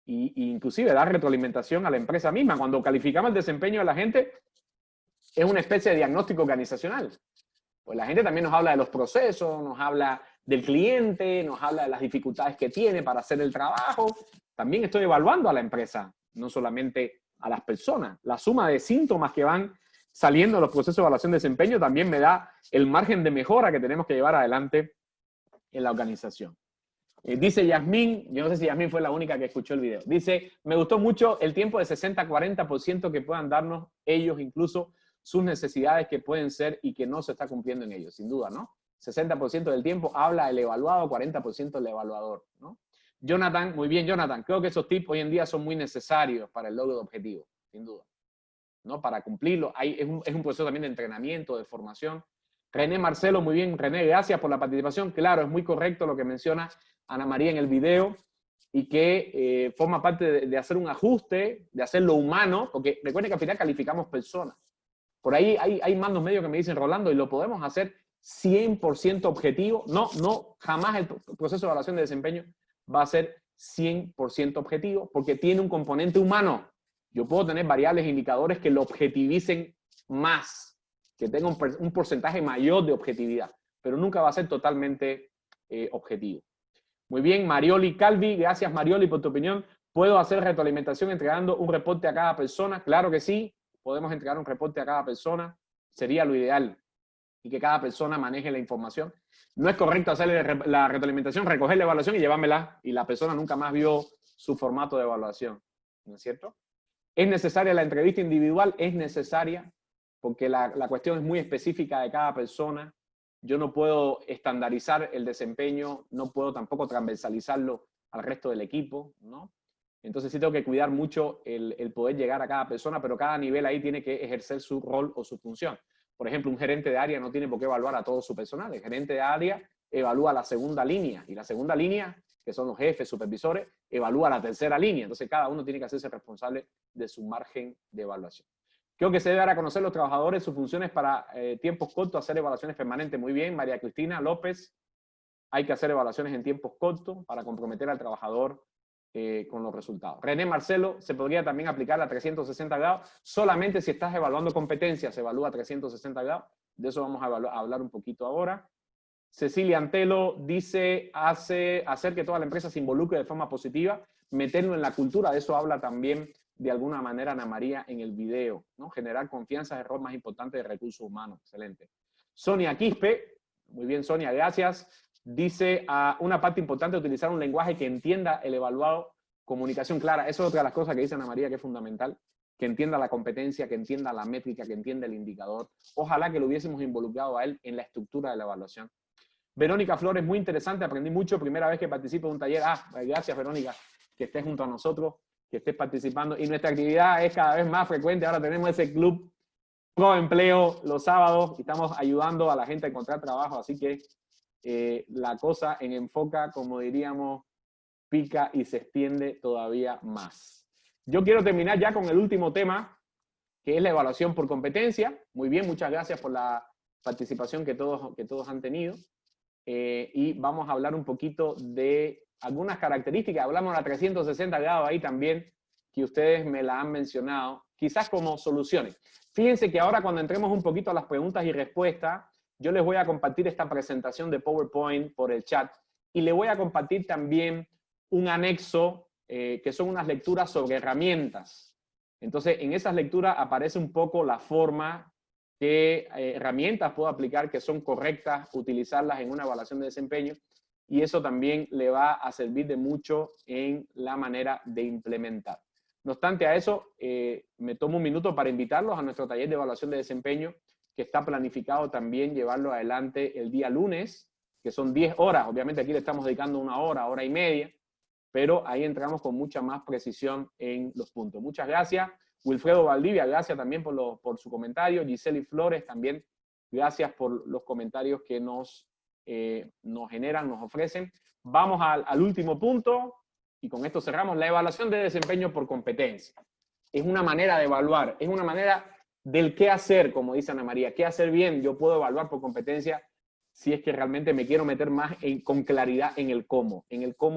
e inclusive dar retroalimentación a la empresa misma. Cuando calificamos el desempeño de la gente, es una especie de diagnóstico organizacional. Pues la gente también nos habla de los procesos, nos habla del cliente, nos habla de las dificultades que tiene para hacer el trabajo. También estoy evaluando a la empresa, no solamente a las personas. La suma de síntomas que van saliendo de los procesos de evaluación de desempeño también me da el margen de mejora que tenemos que llevar adelante en la organización. Dice Yasmín, yo no sé si Yasmín fue la única que escuchó el video, dice, me gustó mucho el tiempo de 60-40% que puedan darnos ellos, incluso sus necesidades que pueden ser y que no se está cumpliendo en ellos, sin duda, ¿no? 60% del tiempo habla el evaluado, 40% el evaluador, ¿no? Jonathan, muy bien, Jonathan, creo que esos tips hoy en día son muy necesarios para el logro de objetivos, sin duda, ¿no? Para cumplirlo, es un proceso también de entrenamiento, de formación. René Marcelo, muy bien, René, gracias por la participación. Claro, es muy correcto lo que menciona Ana María en el video y que forma parte de hacer un ajuste, de hacerlo humano, porque recuerden que al final calificamos personas. Por ahí hay mandos medios que me dicen, Rolando, y lo podemos hacer 100% objetivo. No, jamás el proceso de evaluación de desempeño va a ser 100% objetivo porque tiene un componente humano. Yo puedo tener variables e indicadores que lo objetivicen más, que tengan un porcentaje mayor de objetividad, pero nunca va a ser totalmente objetivo. Muy bien, Marioli Calvi, gracias Marioli por tu opinión. ¿Puedo hacer retroalimentación entregando un reporte a cada persona? Claro que sí, podemos entregar un reporte a cada persona, sería lo ideal, y que cada persona maneje la información. No es correcto hacerle la retroalimentación, recoger la evaluación y llevármela, y la persona nunca más vio su formato de evaluación, ¿no es cierto? ¿Es necesaria la entrevista individual? Es necesaria, porque la cuestión es muy específica de cada persona. Yo no puedo estandarizar el desempeño, no puedo tampoco transversalizarlo al resto del equipo, ¿no? Entonces sí tengo que cuidar mucho el poder llegar a cada persona, pero cada nivel ahí tiene que ejercer su rol o su función. Por ejemplo, un gerente de área no tiene por qué evaluar a todo su personal. El gerente de área evalúa la segunda línea, y la segunda línea, que son los jefes, supervisores, evalúa la tercera línea. Entonces cada uno tiene que hacerse responsable de su margen de evaluación. Creo que se debe dar a conocer los trabajadores sus funciones para tiempos cortos, hacer evaluaciones permanentes. Muy bien, María Cristina López. Hay que hacer evaluaciones en tiempos cortos para comprometer al trabajador con los resultados. René Marcelo, se podría también aplicar a 360 grados. Solamente si estás evaluando competencias se evalúa a 360 grados. De eso vamos a hablar un poquito ahora. Cecilia Antelo dice, hacer que toda la empresa se involucre de forma positiva, meterlo en la cultura. De eso habla también de alguna manera Ana María en el video, ¿no? Generar confianza es el rol más importante de recursos humanos. Excelente. Sonia Quispe, muy bien Sonia, gracias. Dice, una parte importante de utilizar un lenguaje que entienda el evaluado, comunicación clara. Eso es otra de las cosas que dice Ana María que es fundamental, que entienda la competencia, que entienda la métrica, que entienda el indicador. Ojalá que lo hubiésemos involucrado a él en la estructura de la evaluación. Verónica Flores, muy interesante, aprendí mucho, primera vez que participo en un taller. Gracias Verónica, que estés junto a nosotros, que estés participando. Y nuestra actividad es cada vez más frecuente. Ahora tenemos ese club Pro Empleo los sábados y estamos ayudando a la gente a encontrar trabajo. Así que la cosa en Enfoca, como diríamos, pica y se extiende todavía más. Yo quiero terminar ya con el último tema, que es la evaluación por competencia. Muy bien, muchas gracias por la participación que todos han tenido. Y vamos a hablar un poquito de algunas características. Hablamos de la 360 grados ahí también, que ustedes me la han mencionado, quizás como soluciones. Fíjense que ahora cuando entremos un poquito a las preguntas y respuestas, yo les voy a compartir esta presentación de PowerPoint por el chat y les voy a compartir también un anexo que son unas lecturas sobre herramientas. Entonces, en esas lecturas aparece un poco la forma qué herramientas puedo aplicar que son correctas, utilizarlas en una evaluación de desempeño, y eso también le va a servir de mucho en la manera de implementar. No obstante a eso, me tomo un minuto para invitarlos a nuestro taller de evaluación de desempeño, que está planificado también llevarlo adelante el día lunes, que son 10 horas. Obviamente aquí le estamos dedicando una hora, hora y media, pero ahí entramos con mucha más precisión en los puntos. Muchas gracias. Wilfredo Valdivia, gracias también por su comentario. Giseli Flores, también gracias por los comentarios que nos generan, nos ofrecen. Vamos al último punto, y con esto cerramos. La evaluación de desempeño por competencia. Es una manera de evaluar, es una manera del qué hacer, como dice Ana María. ¿Qué hacer bien? Yo puedo evaluar por competencia si es que realmente me quiero meter más con claridad en el cómo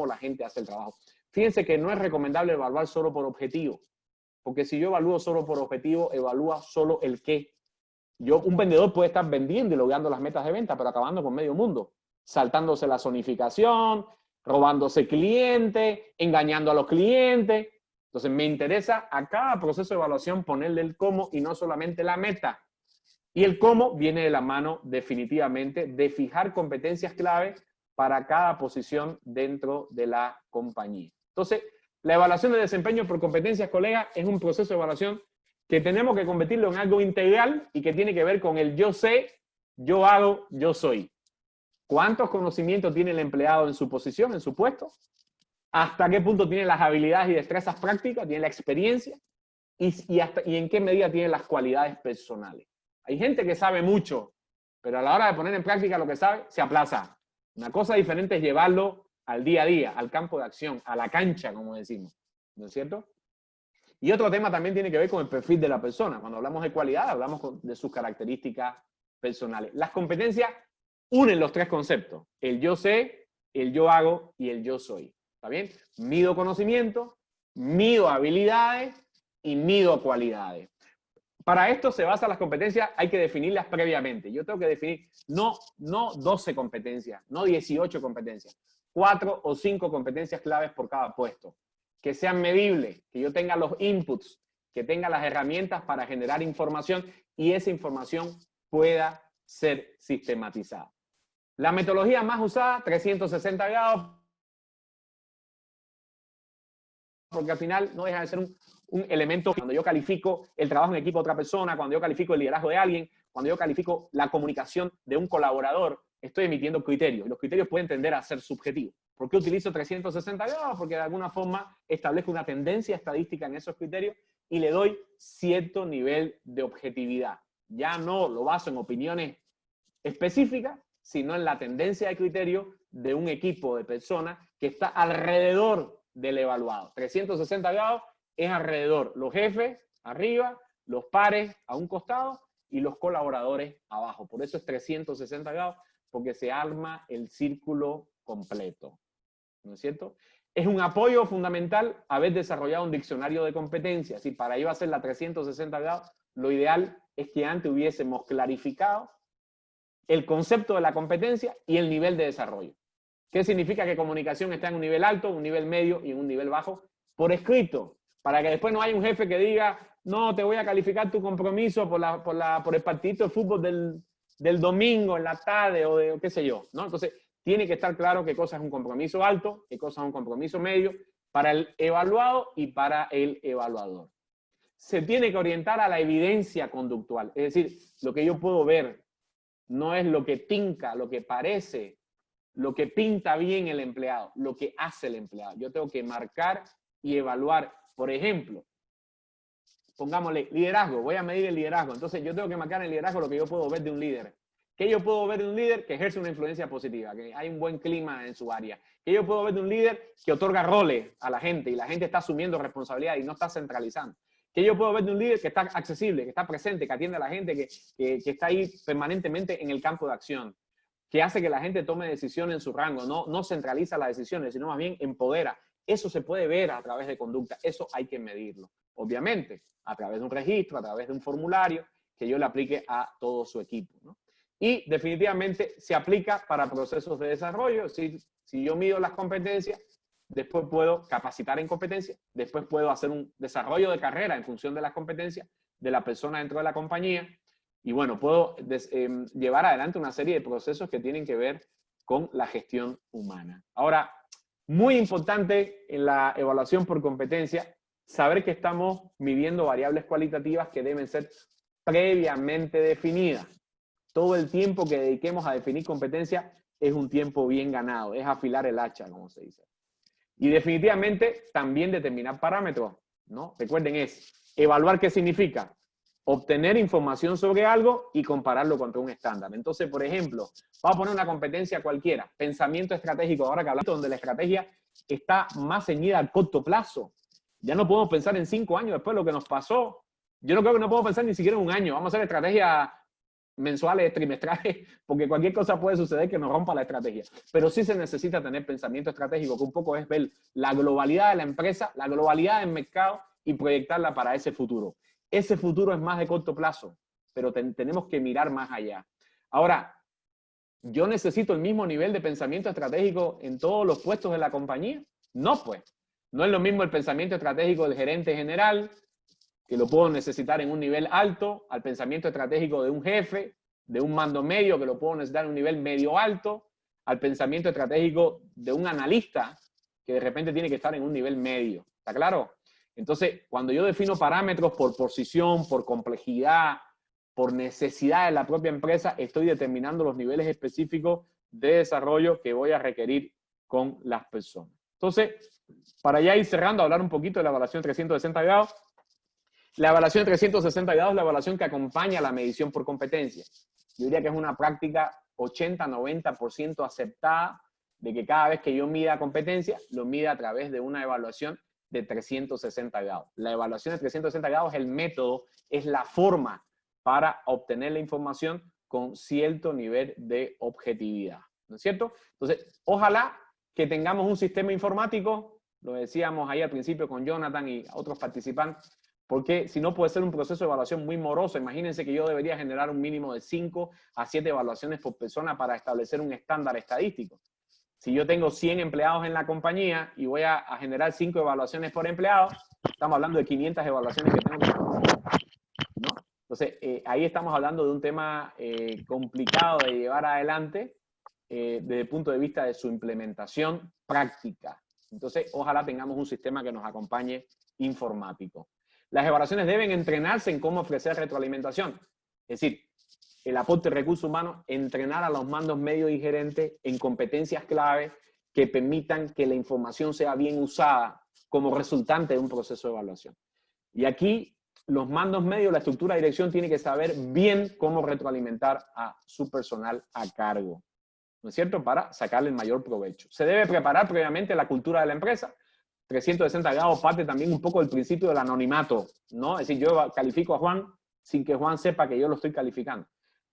la gente hace el trabajo. Fíjense que no es recomendable evaluar solo por objetivo, porque si yo evalúo solo por objetivo, evalúa solo el qué. Un vendedor puede estar vendiendo y logrando las metas de venta, pero acabando con medio mundo, saltándose la zonificación, robándose clientes, engañando a los clientes. Entonces me interesa a cada proceso de evaluación ponerle el cómo y no solamente la meta. Y el cómo viene de la mano definitivamente de fijar competencias clave para cada posición dentro de la compañía. Entonces, la evaluación de desempeño por competencias, colegas, es un proceso de evaluación que tenemos que convertirlo en algo integral y que tiene que ver con el yo sé, yo hago, yo soy. ¿Cuántos conocimientos tiene el empleado en su posición, en su puesto? ¿Hasta qué punto tiene las habilidades y destrezas prácticas? ¿Tiene la experiencia? ¿Y en qué medida tiene las cualidades personales? Hay gente que sabe mucho, pero a la hora de poner en práctica lo que sabe, se aplaza. Una cosa diferente es llevarlo al día a día, al campo de acción, a la cancha, como decimos. ¿No es cierto? Y otro tema también tiene que ver con el perfil de la persona. Cuando hablamos de cualidad, hablamos de sus características personales. Las competencias unen los tres conceptos: el yo sé, el yo hago y el yo soy. ¿Está bien? Mido conocimiento, mido habilidades y mido cualidades. Para esto se basan las competencias, hay que definirlas previamente. Yo tengo que definir no 12 competencias, no 18 competencias, 4 o 5 competencias claves por cada puesto. Que sean medibles, que yo tenga los inputs, que tenga las herramientas para generar información y esa información pueda ser sistematizada. La metodología más usada, 360 grados, porque al final no deja de ser un elemento. Cuando yo califico el trabajo en equipo de otra persona, cuando yo califico el liderazgo de alguien, cuando yo califico la comunicación de un colaborador, estoy emitiendo criterios. Y los criterios pueden tender a ser subjetivos. ¿Por qué utilizo 360 grados? Porque de alguna forma establezco una tendencia estadística en esos criterios y le doy cierto nivel de objetividad. Ya no lo baso en opiniones específicas, sino en la tendencia de criterio de un equipo de personas que está alrededor del evaluado. 360 grados es alrededor. Los jefes arriba, los pares a un costado y los colaboradores abajo. Por eso es 360 grados, porque se arma el círculo completo. ¿No es cierto? Es un apoyo fundamental haber desarrollado un diccionario de competencias. Y para ello hacer la 360 grados, lo ideal es que antes hubiésemos clarificado el concepto de la competencia y el nivel de desarrollo. ¿Qué significa que comunicación está en un nivel alto, un nivel medio y en un nivel bajo? Por escrito, para que después no haya un jefe que diga, no, te voy a calificar tu compromiso por el partidito de fútbol del domingo en la tarde o qué sé yo, ¿no? Entonces, tiene que estar claro qué cosa es un compromiso alto, qué cosa es un compromiso medio para el evaluado y para el evaluador. Se tiene que orientar a la evidencia conductual, es decir, lo que yo puedo ver no es lo que tinca, lo que parece, lo que pinta bien el empleado, lo que hace el empleado. Yo tengo que marcar y evaluar, por ejemplo, pongámosle liderazgo, voy a medir el liderazgo, entonces yo tengo que marcar en el liderazgo lo que yo puedo ver de un líder. ¿Qué yo puedo ver de un líder? Que ejerce una influencia positiva, que hay un buen clima en su área. ¿Qué yo puedo ver de un líder? Que otorga roles a la gente y la gente está asumiendo responsabilidad y no está centralizando. ¿Qué yo puedo ver de un líder? Que está accesible, que está presente, que atiende a la gente, que está ahí permanentemente en el campo de acción, que hace que la gente tome decisiones en su rango, no centraliza las decisiones, sino más bien empodera. Eso se puede ver a través de conducta, eso hay que medirlo. Obviamente, a través de un registro, a través de un formulario, que yo le aplique a todo su equipo, ¿no? Y definitivamente se aplica para procesos de desarrollo. Si yo mido las competencias, después puedo capacitar en competencias, después puedo hacer un desarrollo de carrera en función de las competencias de la persona dentro de la compañía Y bueno, puedo llevar adelante una serie de procesos que tienen que ver con la gestión humana. Ahora, muy importante en la evaluación por competencia, saber que estamos midiendo variables cualitativas que deben ser previamente definidas. Todo el tiempo que dediquemos a definir competencia es un tiempo bien ganado, es afilar el hacha, como se dice. Y definitivamente también determinar parámetros, ¿no? Recuerden, es evaluar qué significa. Obtener información sobre algo y compararlo contra un estándar. Entonces, por ejemplo, vamos a poner una competencia cualquiera, pensamiento estratégico, ahora que hablamos, donde la estrategia está más ceñida al corto plazo. Ya no podemos pensar en 5 años después de lo que nos pasó. Yo no creo que no podemos pensar ni siquiera en un año. Vamos a hacer estrategias mensuales, trimestrales, porque cualquier cosa puede suceder que nos rompa la estrategia. Pero sí se necesita tener pensamiento estratégico, que un poco es ver la globalidad de la empresa, la globalidad del mercado y proyectarla para ese futuro. Ese futuro es más de corto plazo, pero tenemos que mirar más allá. Ahora, ¿yo necesito el mismo nivel de pensamiento estratégico en todos los puestos de la compañía? No, pues. No es lo mismo el pensamiento estratégico del gerente general, que lo puedo necesitar en un nivel alto, al pensamiento estratégico de un jefe, de un mando medio, que lo puedo necesitar en un nivel medio alto, al pensamiento estratégico de un analista, que de repente tiene que estar en un nivel medio. ¿Está claro? Entonces, cuando yo defino parámetros por posición, por complejidad, por necesidad de la propia empresa, estoy determinando los niveles específicos de desarrollo que voy a requerir con las personas. Entonces, para ya ir cerrando, hablar un poquito de la evaluación 360 grados. La evaluación 360 grados es la evaluación que acompaña a la medición por competencia. Yo diría que es una práctica 80-90% aceptada de que cada vez que yo mida competencia, lo mida a través de una evaluación de 360 grados. La evaluación de 360 grados es el método, es la forma para obtener la información con cierto nivel de objetividad. ¿No es cierto? Entonces, ojalá que tengamos un sistema informático, lo decíamos ahí al principio con Jonathan y otros participantes, porque si no puede ser un proceso de evaluación muy moroso. Imagínense que yo debería generar un mínimo de 5 a 7 evaluaciones por persona para establecer un estándar estadístico. Si yo tengo 100 empleados en la compañía y voy a generar 5 evaluaciones por empleado, estamos hablando de 500 evaluaciones que tengo que hacer, ¿no? Entonces, ahí estamos hablando de un tema complicado de llevar adelante desde el punto de vista de su implementación práctica. Entonces, ojalá tengamos un sistema que nos acompañe informático. Las evaluaciones deben entrenarse en cómo ofrecer retroalimentación. Es decir, el aporte de recursos humanos, entrenar a los mandos medios y gerentes en competencias clave que permitan que la información sea bien usada como resultante de un proceso de evaluación. Y aquí los mandos medios, la estructura de dirección tiene que saber bien cómo retroalimentar a su personal a cargo, ¿no es cierto? Para sacarle el mayor provecho. Se debe preparar previamente la cultura de la empresa. 360 grados parte también un poco del principio del anonimato, ¿no? Es decir, yo califico a Juan sin que Juan sepa que yo lo estoy calificando.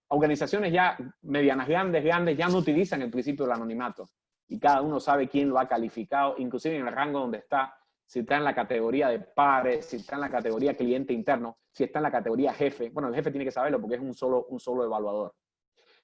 Organizaciones ya medianas, grandes, ya no utilizan el principio del anonimato y cada uno sabe quién lo ha calificado, inclusive en el rango donde está, si está en la categoría de pares, si está en la categoría cliente interno, si está en la categoría jefe. Bueno, el jefe tiene que saberlo porque es un solo evaluador.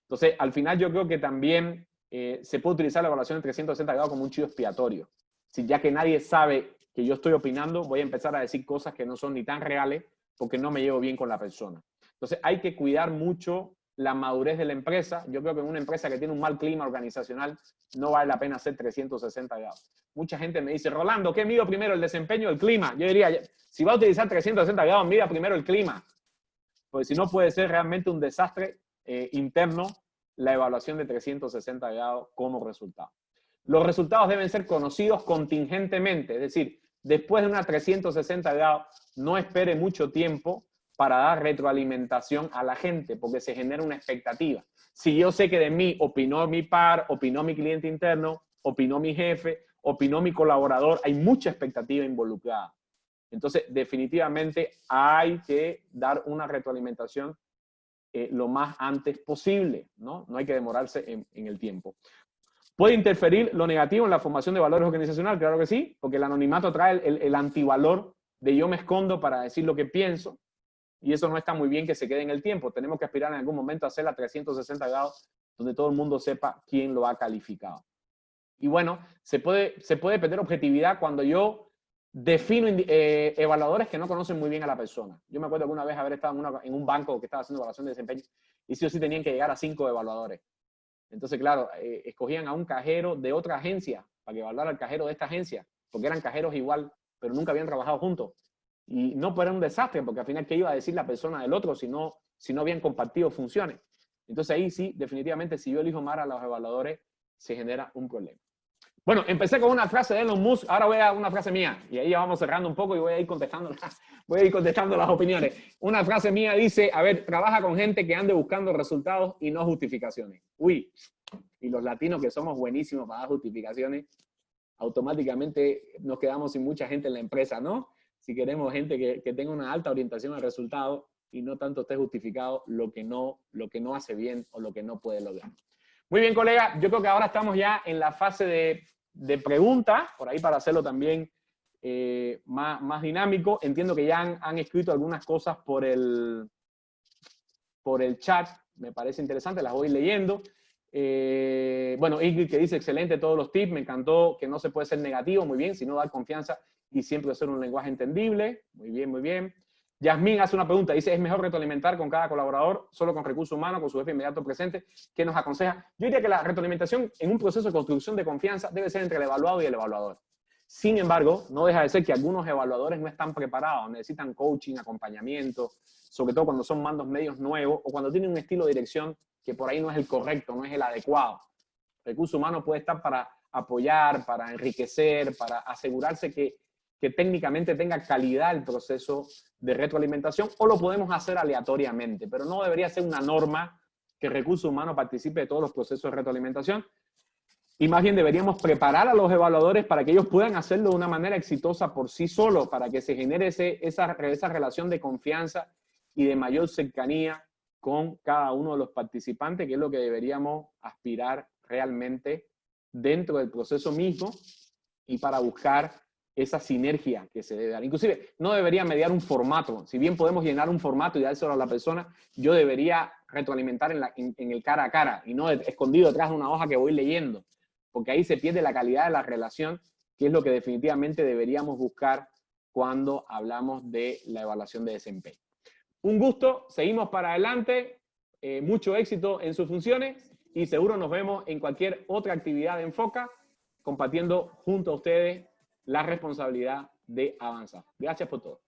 Entonces, al final yo creo que también se puede utilizar la evaluación de 360 grados como un chivo expiatorio. Si ya que nadie sabe que yo estoy opinando, voy a empezar a decir cosas que no son ni tan reales porque no me llevo bien con la persona. Entonces hay que cuidar mucho la madurez de la empresa. Yo creo que en una empresa que tiene un mal clima organizacional no vale la pena hacer 360 grados. Mucha gente me dice, Rolando, ¿qué mido primero, el desempeño o el clima? Yo diría, si va a utilizar 360 grados, mida primero el clima. Porque si no puede ser realmente un desastre interno la evaluación de 360 grados como resultado. Los resultados deben ser conocidos contingentemente, es decir, después de una 360 grados, no espere mucho tiempo para dar retroalimentación a la gente, porque se genera una expectativa. Si yo sé que de mí opinó mi par, opinó mi cliente interno, opinó mi jefe, opinó mi colaborador, hay mucha expectativa involucrada. Entonces, definitivamente hay que dar una retroalimentación lo más antes posible, ¿no? No hay que demorarse en el tiempo. ¿Puede interferir lo negativo en la formación de valores organizacionales? Claro que sí, porque el anonimato trae el antivalor de yo me escondo para decir lo que pienso, y eso no está muy bien que se quede en el tiempo. Tenemos que aspirar en algún momento a hacer la 360 grados, donde todo el mundo sepa quién lo ha calificado. Y bueno, se puede perder objetividad cuando yo defino evaluadores que no conocen muy bien a la persona. Yo me acuerdo que una vez haber estado en un banco que estaba haciendo evaluación de desempeño y sí o sí tenían que llegar a 5 evaluadores. Entonces, claro, escogían a un cajero de otra agencia para que evaluara al cajero de esta agencia, porque eran cajeros igual, pero nunca habían trabajado juntos. Y no era un desastre, porque al final, ¿qué iba a decir la persona del otro si no habían compartido funciones? Entonces ahí sí, definitivamente, si yo elijo mal a los evaluadores, se genera un problema. Bueno, empecé con una frase de Elon Musk, ahora voy a una frase mía, y ahí ya vamos cerrando un poco y voy a ir contestando las opiniones. Una frase mía dice, a ver, trabaja con gente que ande buscando resultados y no justificaciones. Uy, y los latinos que somos buenísimos para dar justificaciones, automáticamente nos quedamos sin mucha gente en la empresa, ¿no? Si queremos gente que tenga una alta orientación al resultado y no tanto esté justificado lo que no hace bien o lo que no puede lograr. Muy bien, colega, yo creo que ahora estamos ya en la fase de preguntas, por ahí para hacerlo también más dinámico. Entiendo que ya han escrito algunas cosas por el chat, me parece interesante, las voy leyendo. Bueno, Ingrid que dice, excelente todos los tips, me encantó que no se puede ser negativo, muy bien, sino dar confianza y siempre hacer un lenguaje entendible, muy bien, muy bien. Yasmín hace una pregunta, dice, ¿es mejor retroalimentar con cada colaborador, solo con recursos humanos, con su jefe inmediato presente? ¿Qué nos aconseja? Yo diría que la retroalimentación en un proceso de construcción de confianza debe ser entre el evaluado y el evaluador. Sin embargo, no deja de ser que algunos evaluadores no están preparados, necesitan coaching, acompañamiento, sobre todo cuando son mandos medios nuevos o cuando tienen un estilo de dirección que por ahí no es el correcto, no es el adecuado. Recursos humanos puede estar para apoyar, para enriquecer, para asegurarse que técnicamente tenga calidad el proceso de retroalimentación, o lo podemos hacer aleatoriamente, pero no debería ser una norma que recursos humanos participe de todos los procesos de retroalimentación, y más bien deberíamos preparar a los evaluadores para que ellos puedan hacerlo de una manera exitosa por sí solos, para que se genere esa relación de confianza y de mayor cercanía con cada uno de los participantes, que es lo que deberíamos aspirar realmente dentro del proceso mismo y para buscar esa sinergia que se debe dar. Inclusive, no debería mediar un formato. Si bien podemos llenar un formato y dárselo a la persona, yo debería retroalimentar en el cara a cara y no escondido detrás de una hoja que voy leyendo, porque ahí se pierde la calidad de la relación, que es lo que definitivamente deberíamos buscar cuando hablamos de la evaluación de desempeño. Un gusto, seguimos para adelante, mucho éxito en sus funciones y seguro nos vemos en cualquier otra actividad de Enfoca, compartiendo junto a ustedes la responsabilidad de avanzar. Gracias por todo.